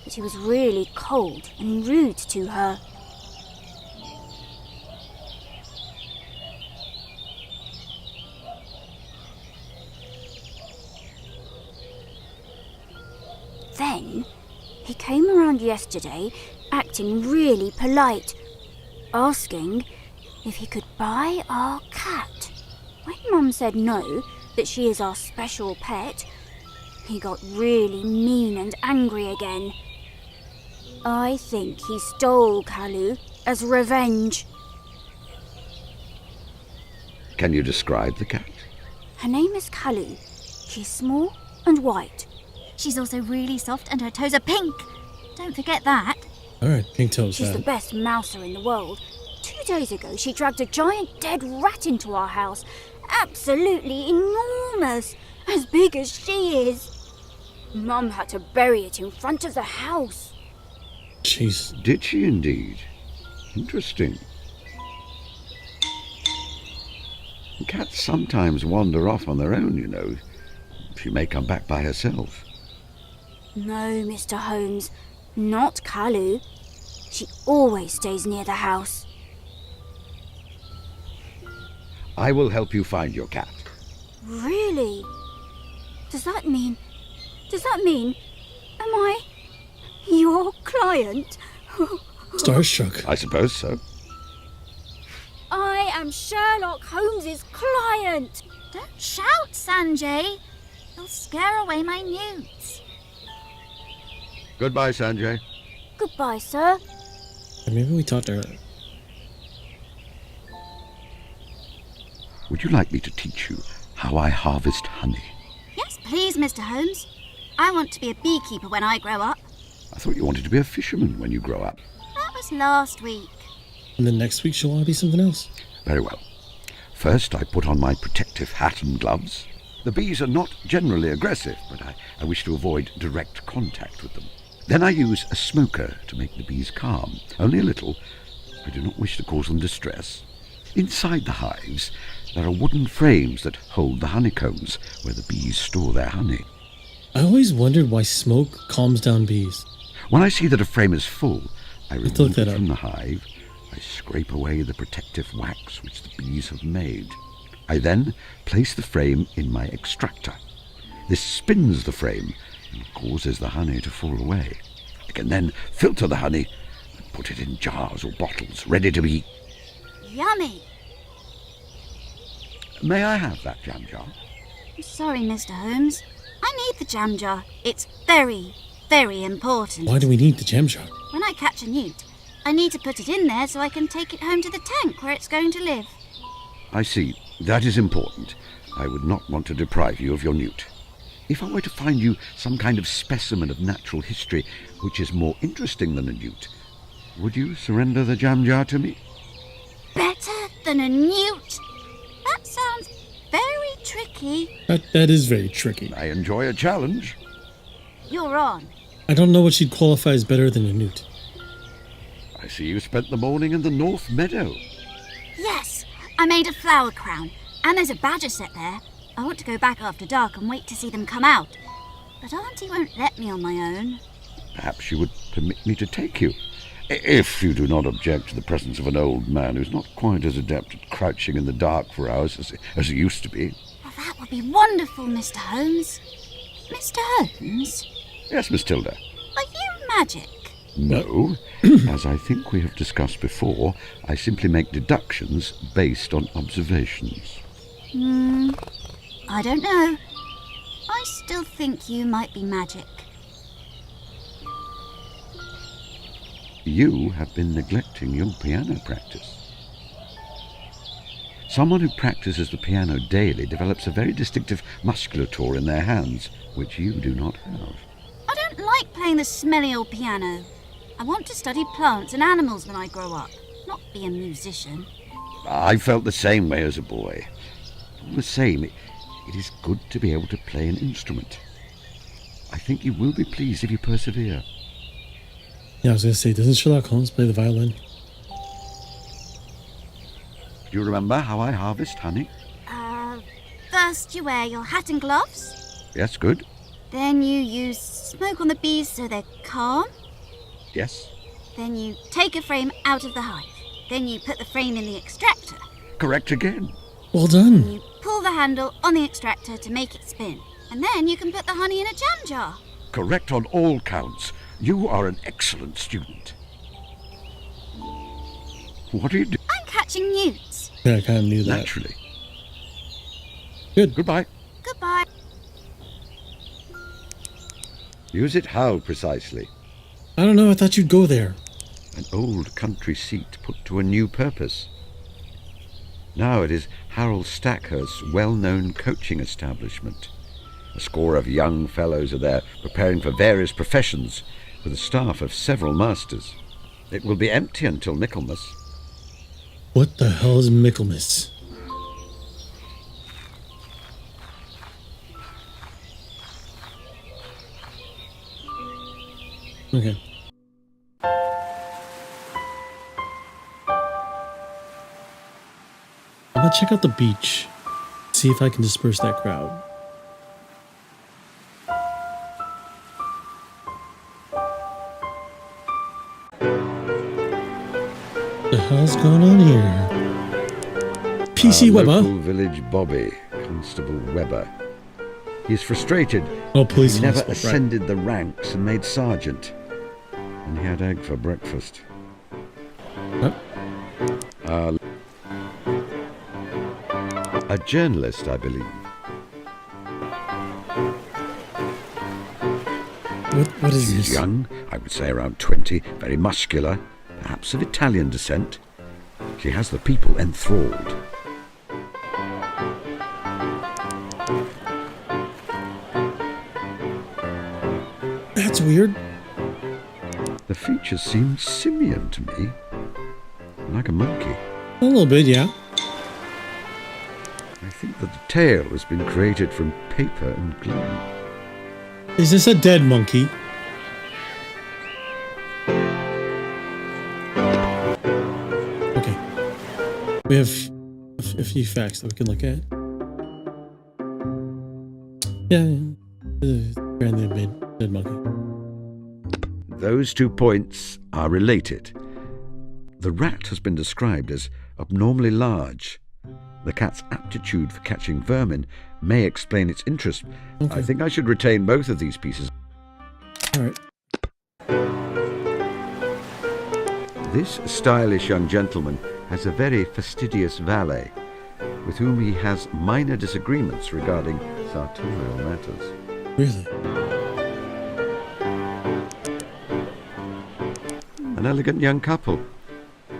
but he was really cold and rude to her. Then, he came around yesterday acting really polite, asking if he could buy our cat. When Mum said no, that she is our special pet, he got really mean and angry again. I think he stole Kalu as revenge. Can you describe the cat? Her name is Kalu. She's small and white. She's also really soft and her toes are pink. Don't forget that. Alright, pink toes. She's the best mouser in the world. 2 days ago, she dragged a giant dead rat into our house. Absolutely enormous. As big as she is. Mum had to bury it in front of the house. Jeez. Did she indeed? Interesting. Cats sometimes wander off on their own, you know. She may come back by herself. No, Mr. Holmes, not Kalu. She always stays near the house. I will help you find your cat. Really? Does that mean, am I your client? Starstruck. I suppose so. I am Sherlock Holmes's client. Don't shout, Sanjay. You'll scare away my newts. Goodbye, Sanjay. Goodbye, sir. Maybe we talked to her. Would you like me to teach you how I harvest honey? Yes, please, Mr. Holmes. I want to be a beekeeper when I grow up. I thought you wanted to be a fisherman when you grow up. That was last week. And then next week she'll want to be something else. Very well. First, I put on my protective hat and gloves. The bees are not generally aggressive, but I wish to avoid direct contact with them. Then I use a smoker to make the bees calm. Only a little. I do not wish to cause them distress. Inside the hives, There are wooden frames that hold the honeycombs where the bees store their honey. I always wondered why smoke calms down bees. When I see that a frame is full, I Let's remove look that it up. from the hive. I scrape away the protective wax which the bees have made. I then place the frame in my extractor. This spins the frame and causes the honey to fall away. I can then filter the honey and put it in jars or bottles ready to be... Yummy! May I have that jam jar? I'm sorry, Mr. Holmes. I need the jam jar. It's very, very important. Why do we need the jam jar? When I catch a newt, I need to put it in there so I can take it home to the tank where it's going to live. I see. That is important. I would not want to deprive you of your newt. If I were to find you some kind of specimen of natural history which is more interesting than a newt, would you surrender the jam jar to me? Better than a newt? That sounds very tricky. That is very tricky. I enjoy a challenge. You're on. I don't know what she'd qualify as better than a newt. I see you spent the morning in the North Meadow. Yes, I made a flower crown, and there's a badger set there. I want to go back after dark and wait to see them come out. But Auntie won't let me on my own. Perhaps you would permit me to take you. If you do not object to the presence of an old man who's not quite as adept at crouching in the dark for hours as he used to be. Well, that would be wonderful, Mr. Holmes. Mr. Holmes, Yes, Miss Tilda. are you magic? No. As I think we have discussed before, I simply make deductions based on observations. I don't know. I still think you might be magic. You have been neglecting your piano practice. Someone who practices the piano daily develops a very distinctive musculature in their hands, which you do not have. I don't like playing the smelly old piano. I want to study plants and animals when I grow up, not be a musician. I felt the same way as a boy. All the same, it is good to be able to play an instrument. I think you will be pleased if you persevere. Yeah, I was going to say, doesn't Sherlock Holmes play the violin? Do you remember how I harvest honey? First you wear your hat and gloves. Yes, good. Then you use smoke on the bees so they're calm. Yes. Then you take a frame out of the hive. Then you put the frame in the extractor. Correct again. Well done. You pull the handle on the extractor to make it spin. And then you can put the honey in a jam jar. Correct on all counts. You are an excellent student. What are you doing? I'm catching newts. Yeah, I kind of knew that. Naturally. Good. Goodbye. Goodbye. Use it how precisely? I don't know, I thought you'd go there. An old country seat put to a new purpose. Now it is Harold Stackhurst's well-known coaching establishment. A score of young fellows are there preparing for various professions with a staff of several masters. It will be empty until Michaelmas. What the hell is Michaelmas? Okay. I'm gonna check out the beach. See if I can disperse that crowd. The hell's going on here? PC Our Weber? local village Bobby, Constable Weber. He is frustrated. Oh, police He never constable, right. ascended the ranks and made sergeant. And he had egg for breakfast. What? A journalist, I believe. What is She's this? young, I would say around 20, very muscular, perhaps of Italian descent. She has the people enthralled. That's weird. The features seem simian to me, like a monkey. A little bit, yeah. I think that the tail has been created from paper and glue. Is this a dead monkey? Okay. We have a few facts that we can look at. Yeah, apparently made dead monkey. Those 2 points are related. The rat has been described as abnormally large. The cat's aptitude for catching vermin may explain its interest. Okay. I think I should retain both of these pieces. All right. This stylish young gentleman has a very fastidious valet, with whom he has minor disagreements regarding sartorial matters. Really? An elegant young couple.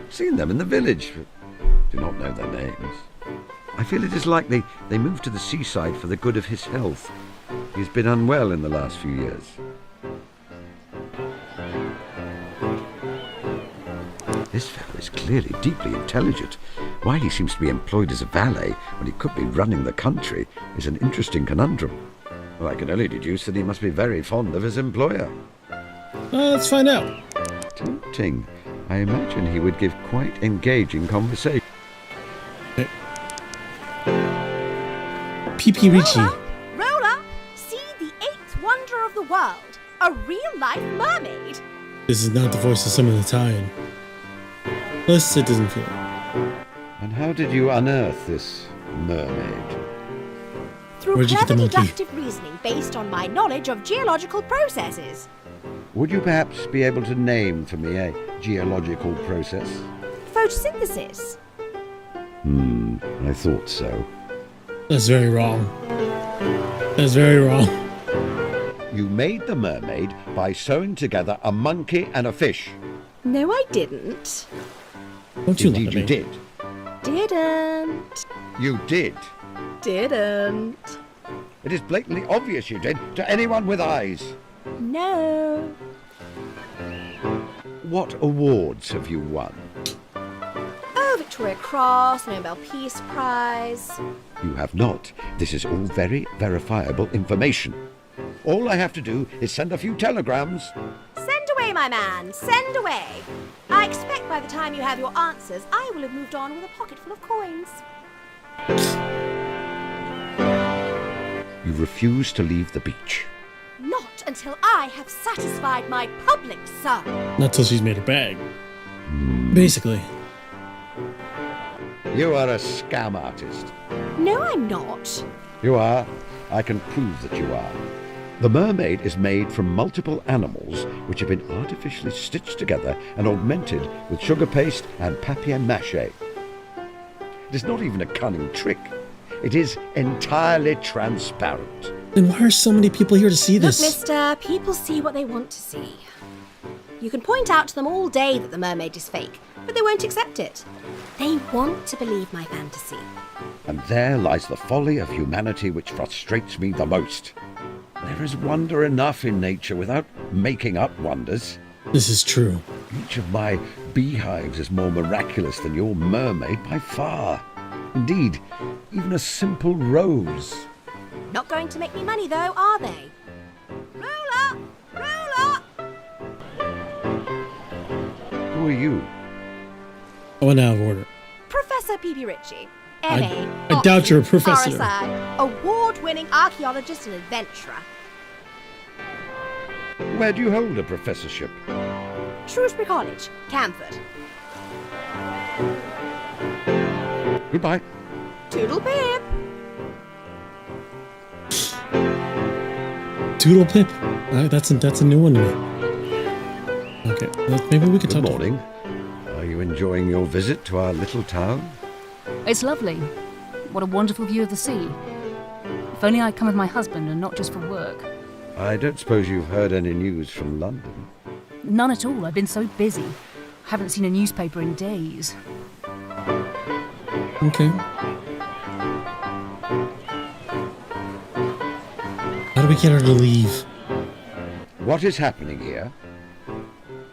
Seen them in the village, but do not know their names. I feel it is likely they moved to the seaside for the good of his health. He's been unwell in the last few years. This fellow is clearly deeply intelligent. Why he seems to be employed as a valet when he could be running the country is an interesting conundrum. Well, I can only deduce that he must be very fond of his employer. Let's find out. Tempting. I imagine he would give quite engaging conversation. P.P. Ricci. Roll up! See the 8th wonder of the world, a real-life mermaid. This is not the voice of someone Italian. Plus, it doesn't feel it. And how did you unearth this mermaid? Through Where'd you get the clever monkey? deductive reasoning based on my knowledge of geological processes. Would you perhaps be able to name for me a geological process? Photosynthesis. I thought so. That's very wrong. That's very wrong. You made the mermaid by sewing together a monkey and a fish. No, I didn't. Don't you Indeed, lie to you me. did. Didn't. You did. Didn't. It is blatantly obvious you did to anyone with eyes. No. What awards have you won? Oh, Victoria Cross, Nobel Peace Prize. You have not. This is all very verifiable information. All I have to do is send a few telegrams. Send away, my man, send away. I expect by the time you have your answers, I will have moved on with a pocket full of coins. You refuse to leave the beach. Not until I have satisfied my public, sir. Not till she's made her bag. Basically. You are a scam artist. No, I'm not. You are. I can prove that you are. The mermaid is made from multiple animals which have been artificially stitched together and augmented with sugar paste and papier-mâché. It is not even a cunning trick. It is entirely transparent. Then why are so many people here to see Look, this? mister, people see what they want to see. You can point out to them all day that the mermaid is fake, but they won't accept it. They want to believe my fantasy. And there lies the folly of humanity which frustrates me the most. There is wonder enough in nature without making up wonders. This is true. Each of my beehives is more miraculous than your mermaid by far. Indeed, even a simple rose. Not going to make me money, though, are they? Roll up! Roll up! Who are you? I went out of order. Professor P.P. Ritchie, I M.A. doubt you're a professor. RSI, award-winning archaeologist and adventurer. Where do you hold a professorship? Shrewsbury College, Camford. Goodbye. Toodle pip! Doodle Pip. That's a new one to me. Okay, well, maybe we could Good talk. morning. Are you enjoying your visit to our little town? It's lovely. What a wonderful view of the sea. If only I'd come with my husband and not just for work. I don't suppose you've heard any news from London. None at all. I've been so busy. Haven't seen a newspaper in days. Okay. How do we get her to leave? What is happening here?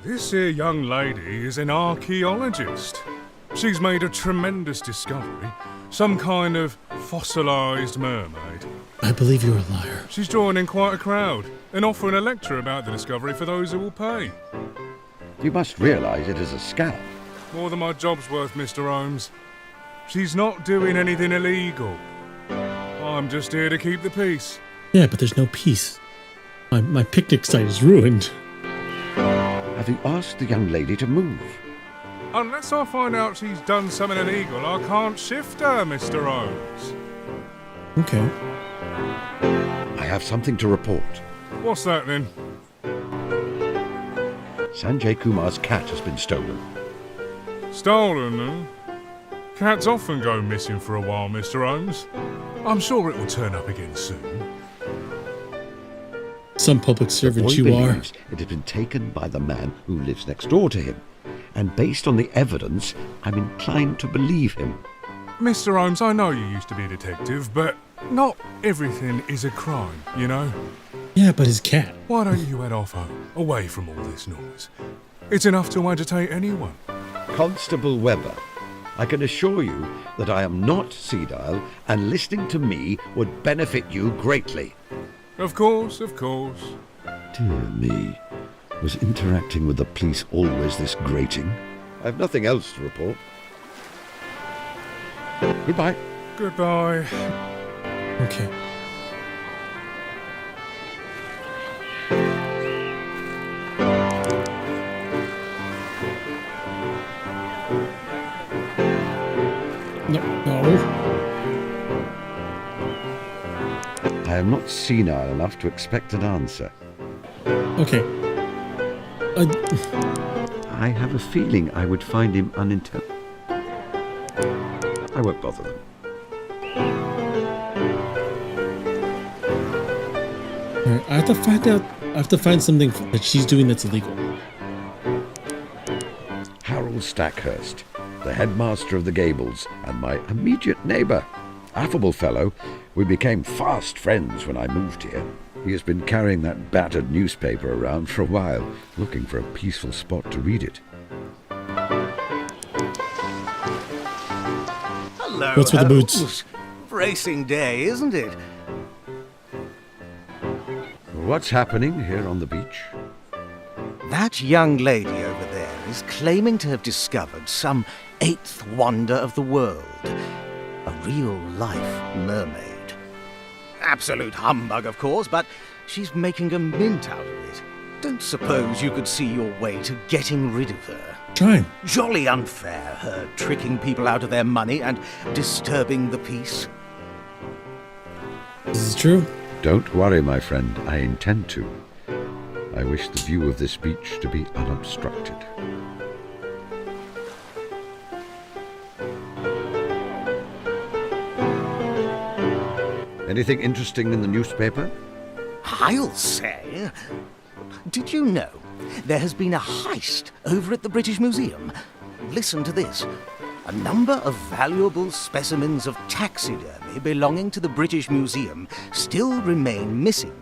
This here young lady is an archaeologist. She's made a tremendous discovery. Some kind of fossilised mermaid. I believe you're a liar. She's drawing in quite a crowd and offering a lecture about the discovery for those who will pay. You must realise it is a scam. More than my job's worth, Mr. Holmes. She's not doing anything illegal. I'm just here to keep the peace. Yeah, but there's no peace. My picnic site is ruined. Have you asked the young lady to move? Unless I find out she's done something illegal, I can't shift her, Mr. Holmes. Okay. I have something to report. What's that then? Sanjay Kumar's cat has been stolen. Stolen, eh? Cats often go missing for a while, Mr. Holmes. I'm sure it will turn up again soon. Some public servant Boy you are. believes it has been taken by the man who lives next door to him. And based on the evidence, I'm inclined to believe him. Mr. Holmes, I know you used to be a detective, but not everything is a crime, you know? Yeah, but his cat. Why don't you head off home, away from all this noise? It's enough to agitate anyone. Constable Webber, I can assure you that I am not senile, and listening to me would benefit you greatly. Of course, of course. Dear me, was interacting with the police always this grating? I have nothing else to report. Goodbye. Goodbye. Okay. No. I am not senile enough to expect an answer. Okay. I have a feeling I would find him unintelligent. I won't bother them. Alright, I have to find something that she's doing that's illegal. Harold Stackhurst, the headmaster of the Gables, and my immediate neighbour. Affable fellow, we became fast friends when I moved here. He has been carrying that battered newspaper around for a while, looking for a peaceful spot to read it. Hello, What's with the boots? Holmes. Racing day, isn't it? What's happening here on the beach? That young lady over there is claiming to have discovered some eighth wonder of the world. A real-life mermaid. Absolute humbug, of course, but she's making a mint out of it. Don't suppose you could see your way to getting rid of her. Trying. Jolly unfair, her tricking people out of their money and disturbing the peace. This is true. Don't worry, my friend, I intend to. I wish the view of this beach to be unobstructed. Anything interesting in the newspaper? I'll say. Did you know there has been a heist over at the British Museum? Listen to this. A number of valuable specimens of taxidermy belonging to the British Museum still remain missing.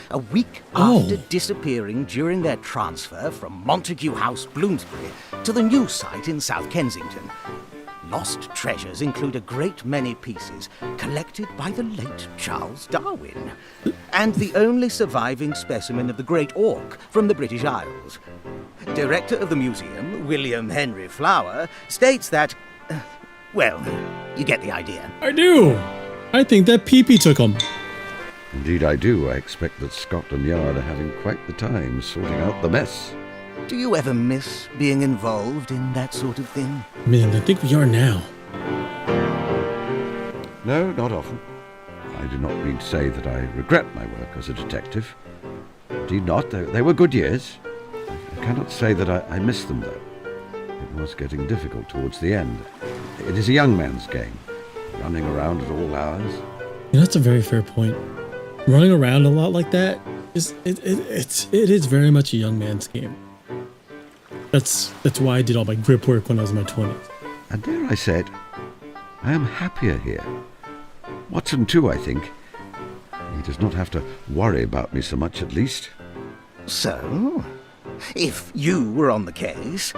A week after disappearing during their transfer from Montague House, Bloomsbury, to the new site in South Kensington. Lost treasures include a great many pieces collected by the late Charles Darwin, and the only surviving specimen of the great auk from the British Isles. Director of the museum, William Henry Flower, states that, well, you get the idea. I do. I think that Pee-Pee took him. Indeed I do. I expect that Scotland Yard are having quite the time sorting out the mess. Do you ever miss being involved in that sort of thing? Man, I think we are now. No, not often. I do not mean to say that I regret my work as a detective. Indeed not. They were good years. I cannot say that I miss them, though. It was getting difficult towards the end. It is a young man's game, running around at all hours. Yeah, that's a very fair point. Running around a lot like that it is very much a young man's game. That's why I did all my grip work when I was in my 20s. And dare I say it, I am happier here. Watson too, I think. He does not have to worry about me so much, at least. So, if you were on the case,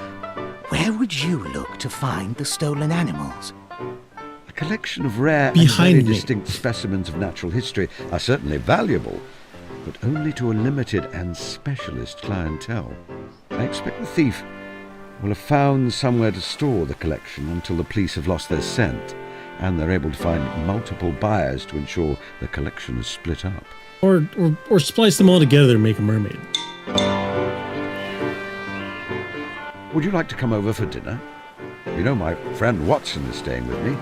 where would you look to find the stolen animals? A collection of rare Behind and very me. distinct specimens of natural history are certainly valuable, but only to a limited and specialist clientele. I expect the thief will have found somewhere to store the collection until the police have lost their scent and they're able to find multiple buyers to ensure the collection is split up. Or splice them all together and make a mermaid. Would you like to come over for dinner? You know my friend Watson is staying with me.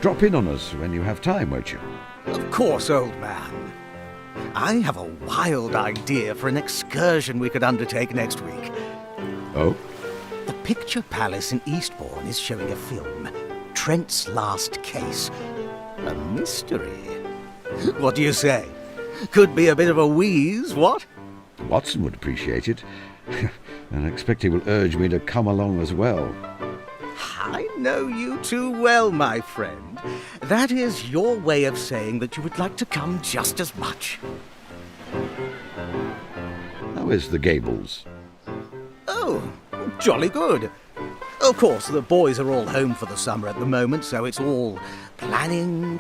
Drop in on us when you have time, won't you? Of course, old man. I have a wild idea for an excursion we could undertake next week. Oh? The Picture Palace in Eastbourne is showing a film, Trent's Last Case. A mystery. What do you say? Could be a bit of a wheeze, what? Watson would appreciate it. And I expect he will urge me to come along as well. I know you too well, my friend. That is your way of saying that you would like to come just as much. How is the Gables? Oh, jolly good. Of course, the boys are all home for the summer at the moment, so it's all planning.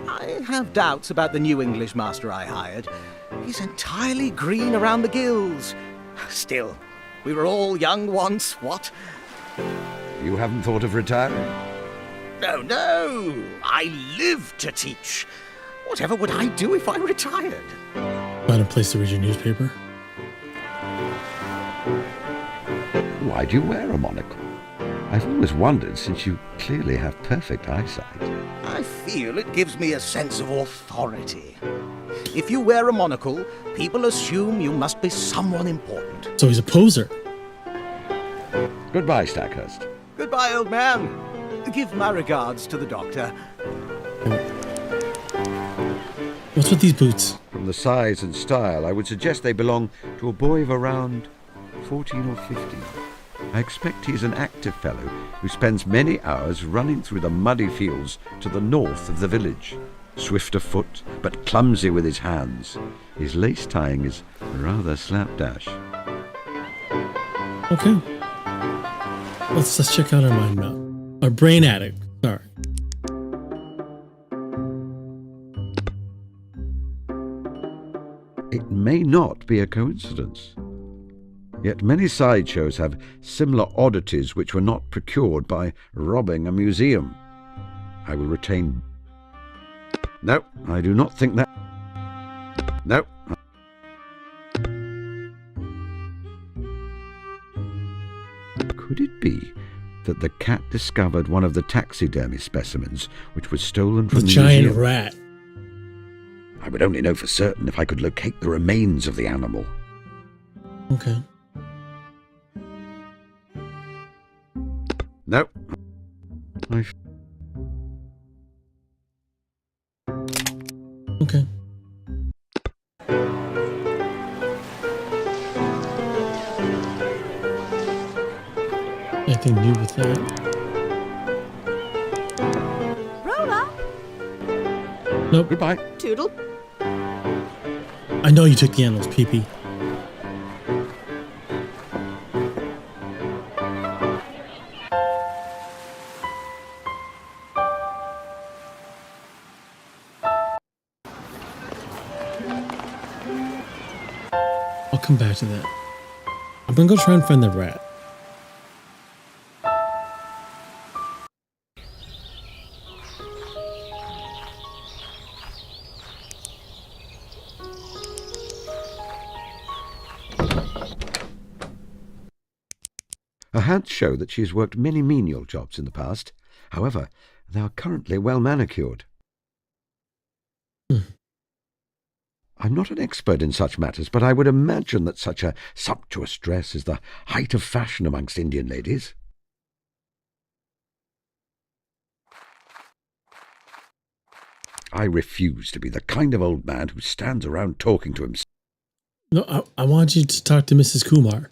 I have doubts about the new English master I hired. He's entirely green around the gills. Still, we were all young once, what? You haven't thought of retiring? No. I live to teach. Whatever would I do if I retired? Find a place to read your newspaper. Why do you wear a monocle? I've always wondered, since you clearly have perfect eyesight. I feel it gives me a sense of authority. If you wear a monocle, people assume you must be someone important. So he's a poser. Goodbye, Stackhurst. Goodbye, old man. Give my regards to the doctor. What's with these boots? From the size and style, I would suggest they belong to a boy of around 14 or 15. I expect he's an active fellow who spends many hours running through the muddy fields to the north of the village. Swift of foot, but clumsy with his hands. His lace tying is rather slapdash. Okay. Let's check out our mind map. Our brain addict. Sorry. It may not be a coincidence. Yet many sideshows have similar oddities which were not procured by robbing a museum. I will retain... No, I do not think that... No. Could it be that the cat discovered one of the taxidermy specimens which was stolen from the giant museum? rat. I would only know for certain if I could locate the remains of the animal. Okay. No. Okay. Anything new with that? Roll up. Nope. Goodbye. Toodle. I know you took the animal's pee-pee. I'll come back to that. I'm gonna go try and find the rat. Her hands show that she has worked many menial jobs in the past. However, they are currently well manicured. I'm not an expert in such matters, but I would imagine that such a sumptuous dress is the height of fashion amongst Indian ladies. I refuse to be the kind of old man who stands around talking to himself. No, I want you to talk to Mrs. Kumar.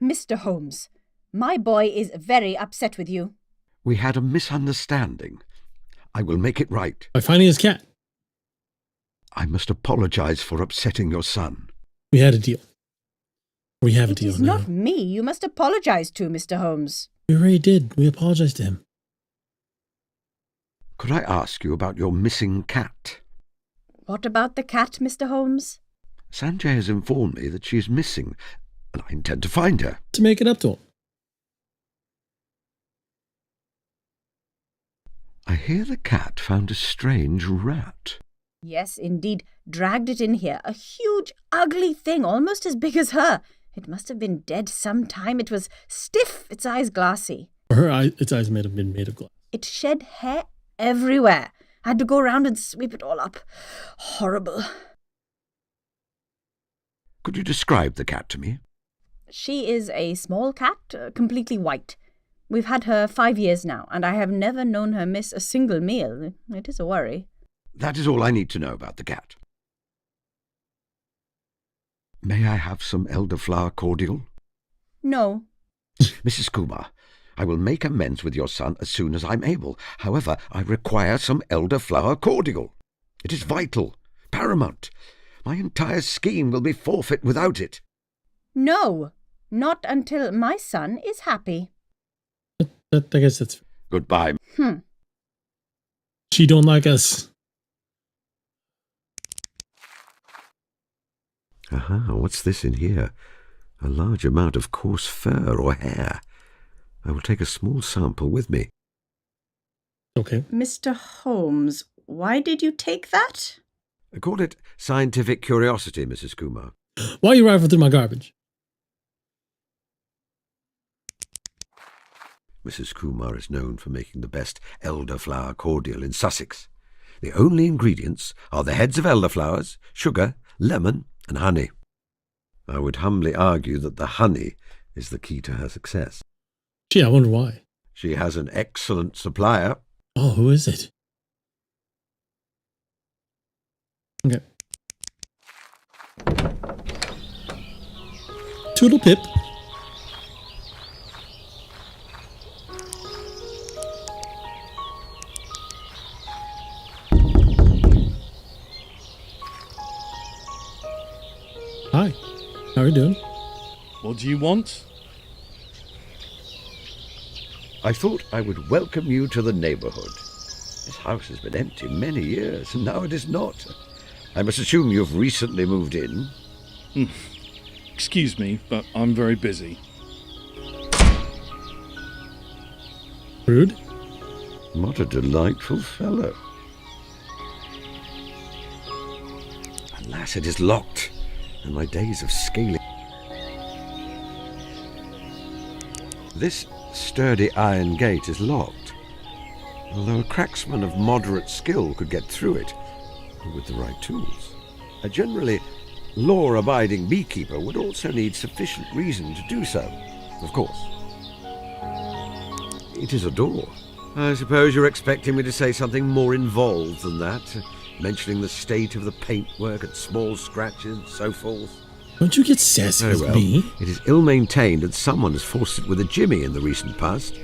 Mr. Holmes, my boy is very upset with you. We had a misunderstanding. I will make it right. By finding his cat. I must apologize for upsetting your son. We had a deal. We have a It deal is now. not me you must apologize to, Mr. Holmes. We already did. We apologized to him. Could I ask you about your missing cat? What about the cat, Mr. Holmes? Sanjay has informed me that she is missing, and I intend to find her. To make it up to him. I hear the cat found a strange rat. Yes, indeed. Dragged it in here. A huge, ugly thing, almost as big as her. It must have been dead some time. It was stiff, its eyes glassy. Its eyes may have been made of glass. It shed hair everywhere. I had to go around and sweep it all up. Horrible. Could you describe the cat to me? She is a small cat, completely white. We've had her 5 years now, and I have never known her miss a single meal. It is a worry. That is all I need to know about the cat. May I have some elderflower cordial? No. Mrs. Kumar, I will make amends with your son as soon as I'm able. However, I require some elderflower cordial. It is vital, paramount. My entire scheme will be forfeit without it. No, not until my son is happy. I guess that's... Goodbye. She don't like us. Aha, what's this in here? A large amount of coarse fur or hair. I will take a small sample with me. Okay. Mr. Holmes, why did you take that? Call it scientific curiosity, Mrs. Kumar. Why are you rifling through my garbage? Mrs. Kumar is known for making the best elderflower cordial in Sussex. The only ingredients are the heads of elderflowers, sugar, lemon, and honey. I would humbly argue that the honey is the key to her success. Gee, I wonder why. She has an excellent supplier. Oh, who is it? Okay. Toodle pip. Hi, how are you doing? What do you want? I thought I would welcome you to the neighbourhood. This house has been empty many years, and now it is not. I must assume you've recently moved in. Excuse me, but I'm very busy. Rude. What a delightful fellow. Alas, it is locked, and my days of scaling. This sturdy iron gate is locked, although a cracksman of moderate skill could get through it with the right tools. A generally law-abiding beekeeper would also need sufficient reason to do so, of course. It is a door. I suppose you're expecting me to say something more involved than that, mentioning the state of the paintwork and small scratches and so forth. Don't you get sassy with me? It is ill-maintained and someone has forced it with a jimmy in the recent past.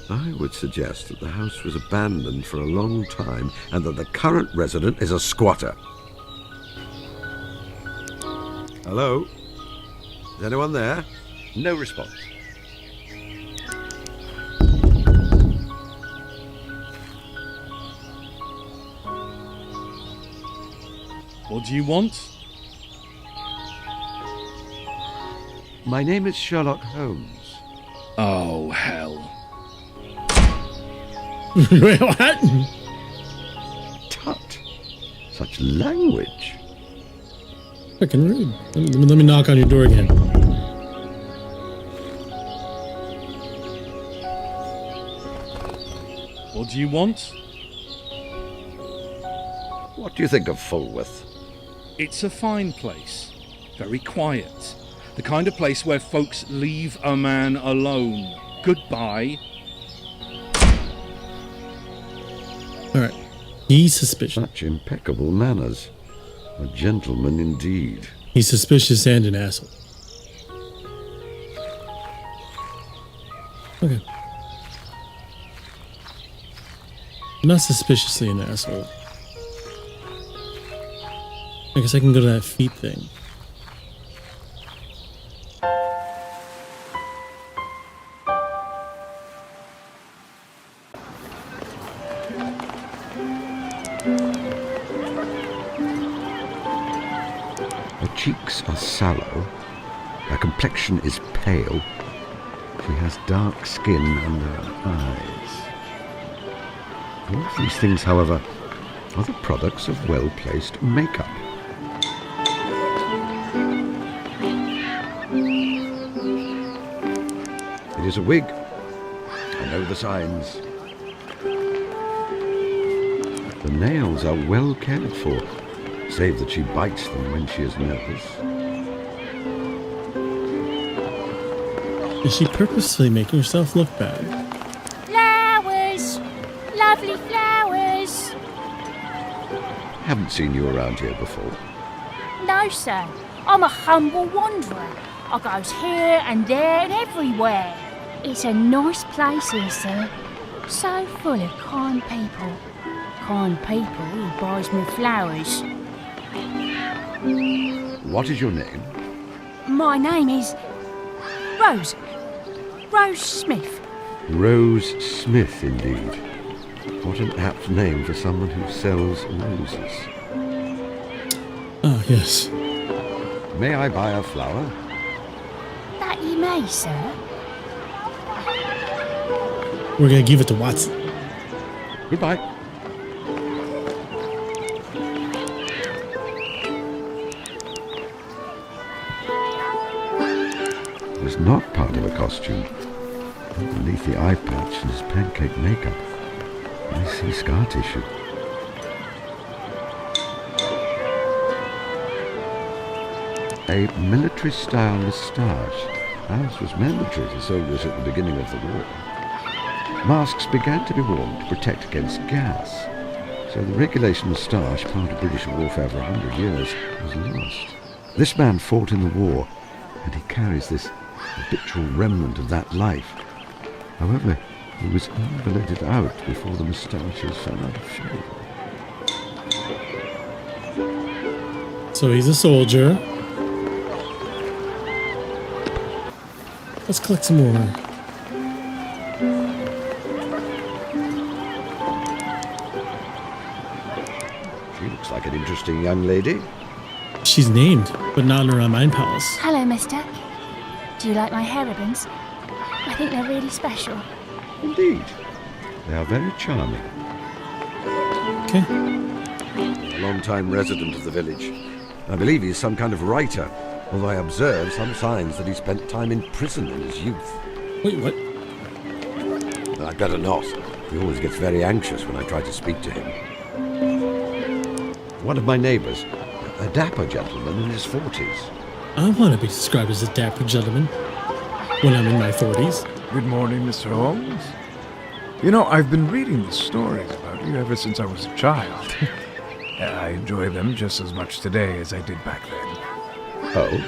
I would suggest that the house was abandoned for a long time and that the current resident is a squatter. Hello? Is anyone there? No response. What do you want? My name is Sherlock Holmes. Oh, hell. Wait, what? Tut! Such language. Fucking rude. Let me knock on your door again. What do you want? What do you think of Fulworth? It's a fine place. Very quiet. The kind of place where folks leave a man alone. Goodbye. Alright. He's suspicious. Such impeccable manners. A gentleman indeed. He's suspicious and an asshole. Okay. Not suspiciously an asshole. I guess I can go to that feet thing. A Her cheeks are sallow. Her complexion is pale. She has dark skin under her eyes. All of these things, however, are the products of well-placed makeup. It is a wig. I know the signs. The nails are well cared for, save that she bites them when she is nervous. Is she purposely making herself look bad? Flowers! Lovely flowers! Haven't seen you around here before. No, sir. I'm a humble wanderer. I goes here and there and everywhere. It's a nice place here, sir. So full of kind people. Kind people who buys me flowers. What is your name? My name is Rose. Rose Smith. Rose Smith, indeed. What an apt name for someone who sells roses. Oh, yes. May I buy a flower? That you may, sir. We're gonna give it to Watson. Goodbye. It was not part of a costume. Underneath the eye patch and his pancake makeup, I see scar tissue. A military-style moustache, as was mandatory for soldiers at the beginning of the war. Masks began to be worn to protect against gas, so the regulation moustache, part of British warfare for 100 years, was lost. This man fought in the war, and he carries this habitual remnant of that life. However, he was invalided out before the moustaches fell out of shape. So he's a soldier. Let's collect some more. She looks like an interesting young lady. She's named, but not in her Mind Palace. Hello, mister. Do you like my hair ribbons? I think they're really special. Indeed. They are very charming. Okay. A long-time resident of the village. I believe he's some kind of writer, although I observe some signs that he spent time in prison in his youth. Wait, what? I'd better not. He always gets very anxious when I try to speak to him. One of my neighbours, a dapper gentleman in his 40s. I want to be described as a dapper gentleman when I'm in my 40s. Good morning, Mr. Holmes. You know, I've been reading the stories about you ever since I was a child. I enjoy them just as much today as I did back then. Oh,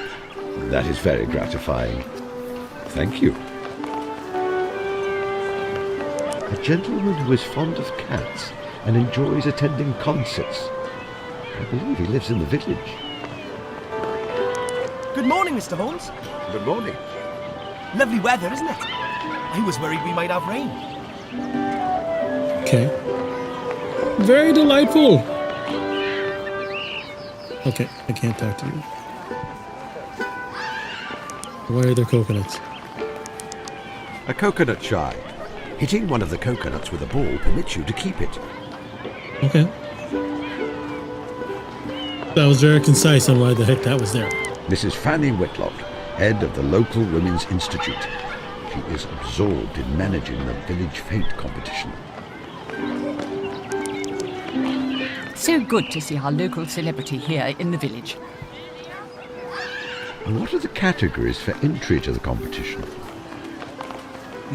that is very gratifying. Thank you. A gentleman who is fond of cats and enjoys attending concerts. I believe he lives in the village. Good morning, Mr. Holmes. Good morning. Lovely weather, isn't it? I was worried we might have rain. Okay. Very delightful. Okay, I can't talk to you. Why are there coconuts? A coconut shy. Hitting one of the coconuts with a ball permits you to keep it. Okay. That was very concise on why the heck that was there. Mrs. Fanny Whitlock, head of the local Women's Institute. She is absorbed in managing the village fete competition. So good to see our local celebrity here in the village. And what are the categories for entry to the competition?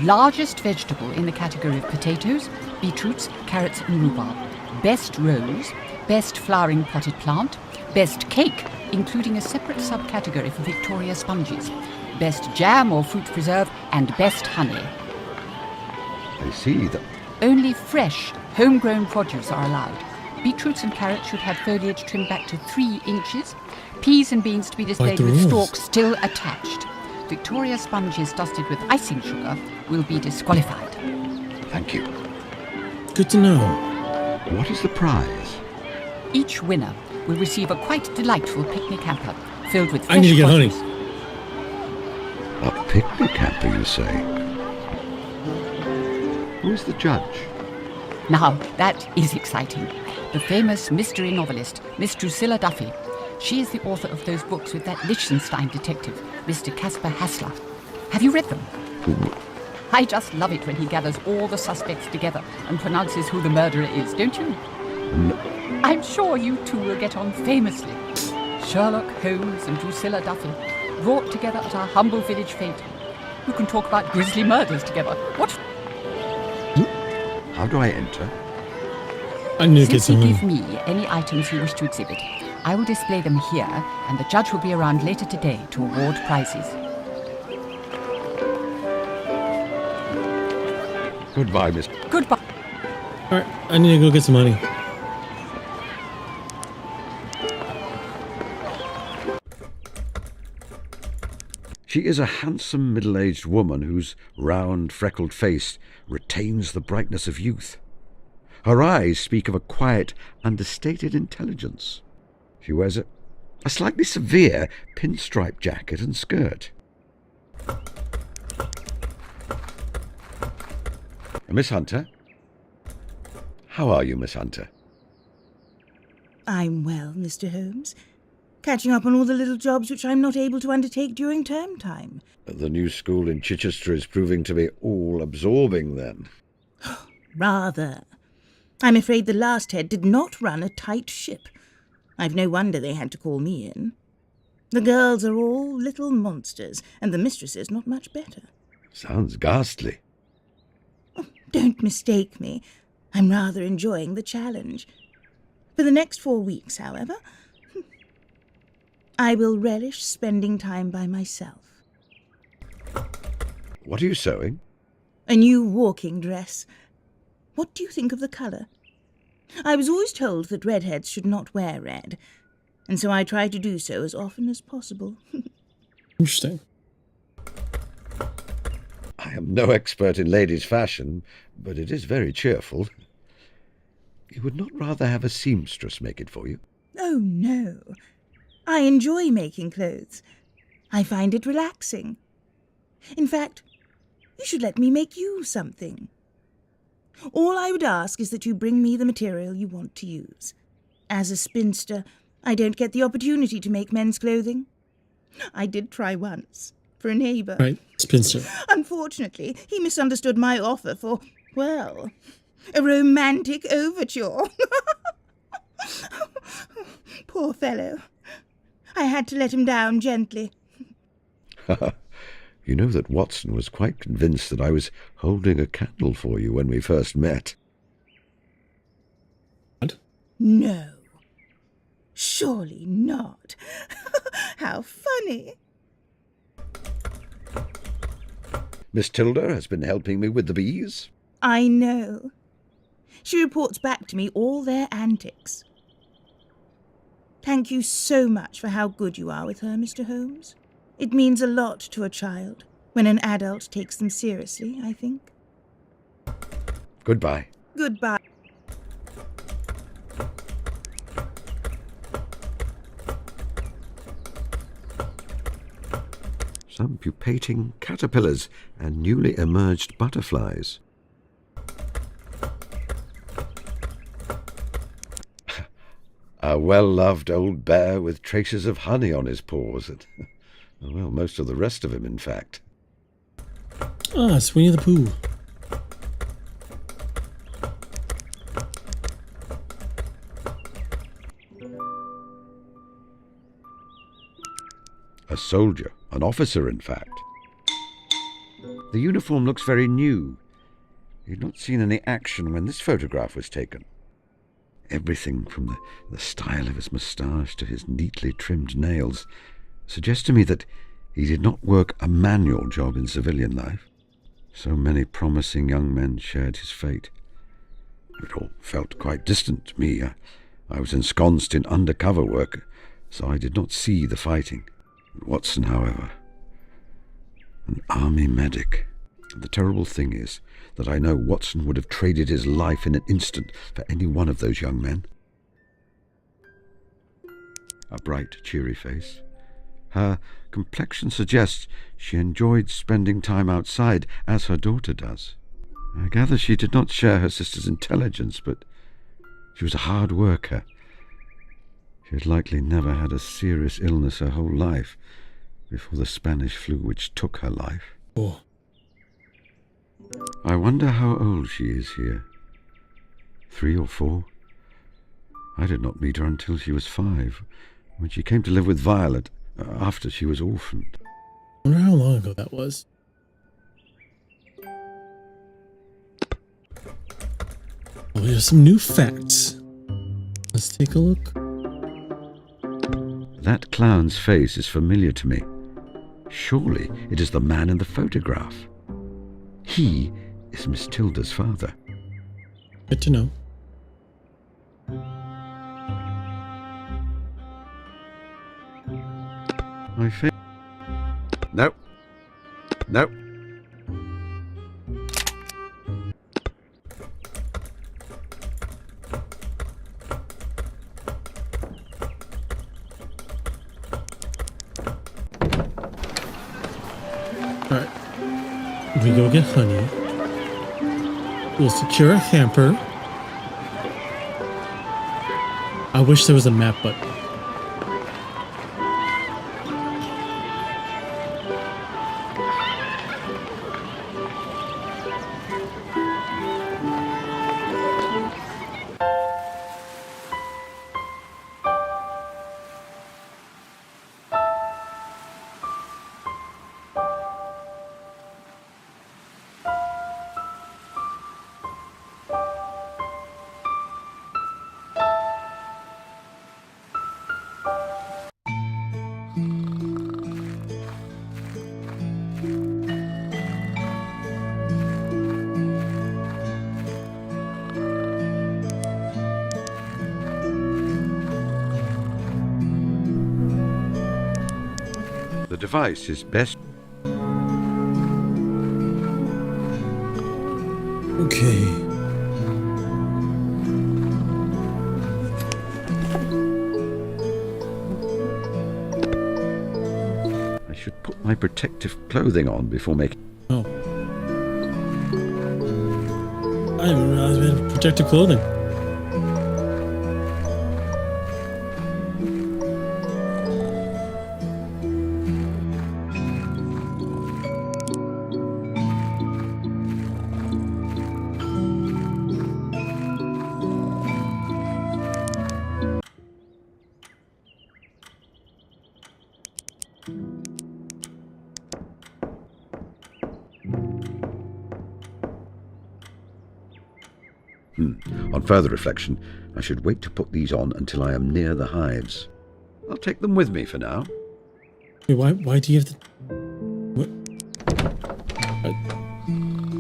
Largest vegetable in the category of potatoes, beetroots, carrots and rhubarb. Best rose, best flowering potted plant, best cake, including a separate subcategory for Victoria sponges, best jam or fruit preserve, and best honey. I see that. Only fresh, homegrown produce are allowed. Beetroots and carrots should have foliage trimmed back to 3 inches. Peas and beans to be displayed with stalks still attached. Victoria sponges dusted with icing sugar will be disqualified. Thank you. Good to know. What is the prize? Each winner will receive a quite delightful picnic hamper filled with fresh I need to get honey. produce. A picnic hamper, you say? Who is the judge? Now, that is exciting. The famous mystery novelist, Miss Drusilla Duffy. She is the author of those books with that Liechtenstein detective, Mr. Caspar Hassler. Have you read them? I just love it when he gathers all the suspects together and pronounces who the murderer is, don't you? No. I'm sure you two will get on famously. Sherlock Holmes and Drusilla Duffy, brought together at our humble village fete. You can talk about grisly murders together. What? How do I enter? I need to get Since you some give honey. me any items you wish to exhibit, I will display them here, and the judge will be around later today to award prizes. Goodbye, Miss. Goodbye. Alright, I need to go get some honey. She is a handsome middle-aged woman whose round, freckled face retains the brightness of youth. Her eyes speak of a quiet, understated intelligence. She wears a slightly severe pinstripe jacket and skirt. Miss Hunter? How are you, Miss Hunter? I'm well, Mr. Holmes. Catching up on all the little jobs which I'm not able to undertake during term time. The new school in Chichester is proving to be all-absorbing, then. Rather. I'm afraid the last head did not run a tight ship. I've no wonder they had to call me in. The girls are all little monsters, and the mistresses not much better. Sounds ghastly. Don't mistake me. I'm rather enjoying the challenge. For the next 4 weeks, however, I will relish spending time by myself. What are you sewing? A new walking dress. What do you think of the colour? I was always told that redheads should not wear red, and so I try to do so as often as possible. Interesting. I am no expert in ladies' fashion, but it is very cheerful. You would not rather have a seamstress make it for you? Oh, no. I enjoy making clothes. I find it relaxing. In fact, you should let me make you something. All I would ask is that you bring me the material you want to use. As a spinster, I don't get the opportunity to make men's clothing. I did try once, for a neighbour. Right, spinster. Unfortunately, he misunderstood my offer for, well, a romantic overture. Poor fellow. I had to let him down gently. You know that Watson was quite convinced that I was holding a candle for you when we first met. What? No. Surely not. How funny. Miss Tilda has been helping me with the bees. I know. She reports back to me all their antics. Thank you so much for how good you are with her, Mr. Holmes. It means a lot to a child when an adult takes them seriously, I think. Goodbye. Goodbye. Some pupating caterpillars and newly emerged butterflies. A well-loved old bear with traces of honey on his paws. Well, most of the rest of him, in fact. Ah, it's Winnie the Pooh. A soldier, an officer, in fact. The uniform looks very new. You'd not seen any action when this photograph was taken. Everything from the style of his moustache to his neatly trimmed nails suggests to me that he did not work a manual job in civilian life. So many promising young men shared his fate. It all felt quite distant to me. I was ensconced in undercover work, so I did not see the fighting. Watson, however, an army medic. The terrible thing is that I know Watson would have traded his life in an instant for any one of those young men. A bright, cheery face, Her complexion suggests she enjoyed spending time outside, as her daughter does. I gather she did not share her sister's intelligence, but she was a hard worker. She had likely never had a serious illness her whole life before the Spanish flu which took her life. Oh. I wonder how old she is here. 3 or 4? I did not meet her until she was 5, when she came to live with Violet after she was orphaned. I wonder how long ago that was. Oh, here's some new facts. Let's take a look. That clown's face is familiar to me. Surely it is the man in the photograph. He is Miss Tilda's father. Good to know. My face. No. No. Alright. We go get honey. We'll secure a hamper. I wish there was a map button. The device is best. Okay. I should put my protective clothing on before making... Oh. I didn't realize we had protective clothing. On further reflection, I should wait to put these on until I am near the hives. I'll take them with me for now. Wait, why do you have to... What?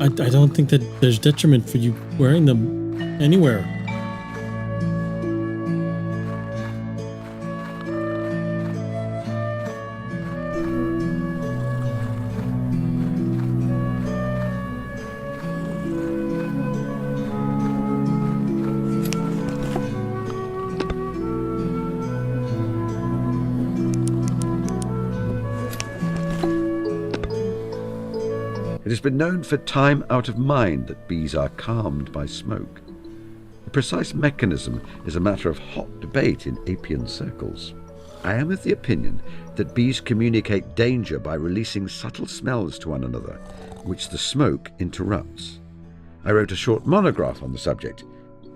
I don't think that there's detriment for you wearing them anywhere. It has been known for time out of mind that bees are calmed by smoke. The precise mechanism is a matter of hot debate in apian circles. I am of the opinion that bees communicate danger by releasing subtle smells to one another, which the smoke interrupts. I wrote a short monograph on the subject,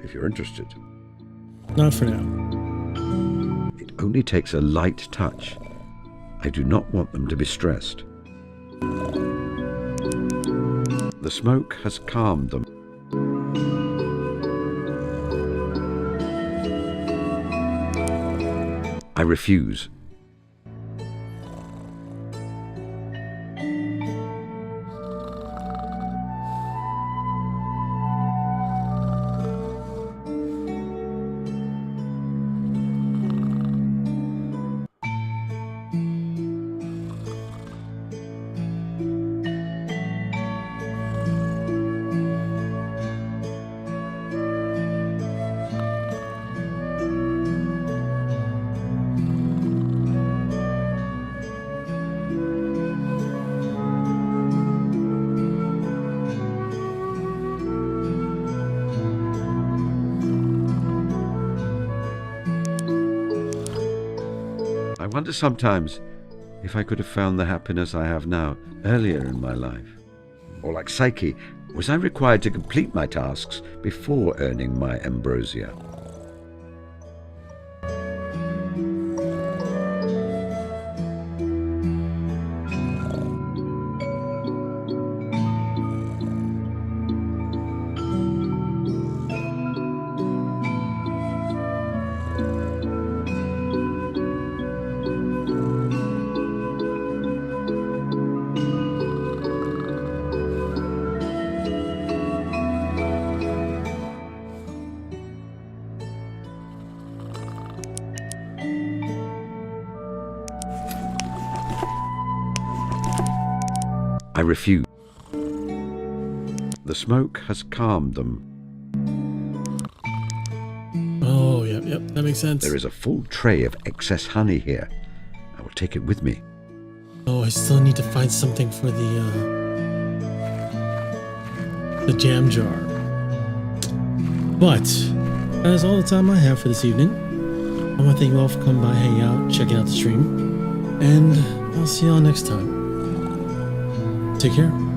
if you're interested. Not for now. It only takes a light touch. I do not want them to be stressed. The smoke has calmed them. I refuse. wonder sometimes if I could have found the happiness I have now earlier in my life. Or like Psyche, was I required to complete my tasks before earning my ambrosia? I refuse. The smoke has calmed them. Oh, yep, that makes sense. There is a full tray of excess honey here. I will take it with me. Oh, I still need to find something for the jam jar. But that is all the time I have for this evening. I want to thank you all for coming by, hanging out, checking out the stream, and I'll see y'all next time. Take care.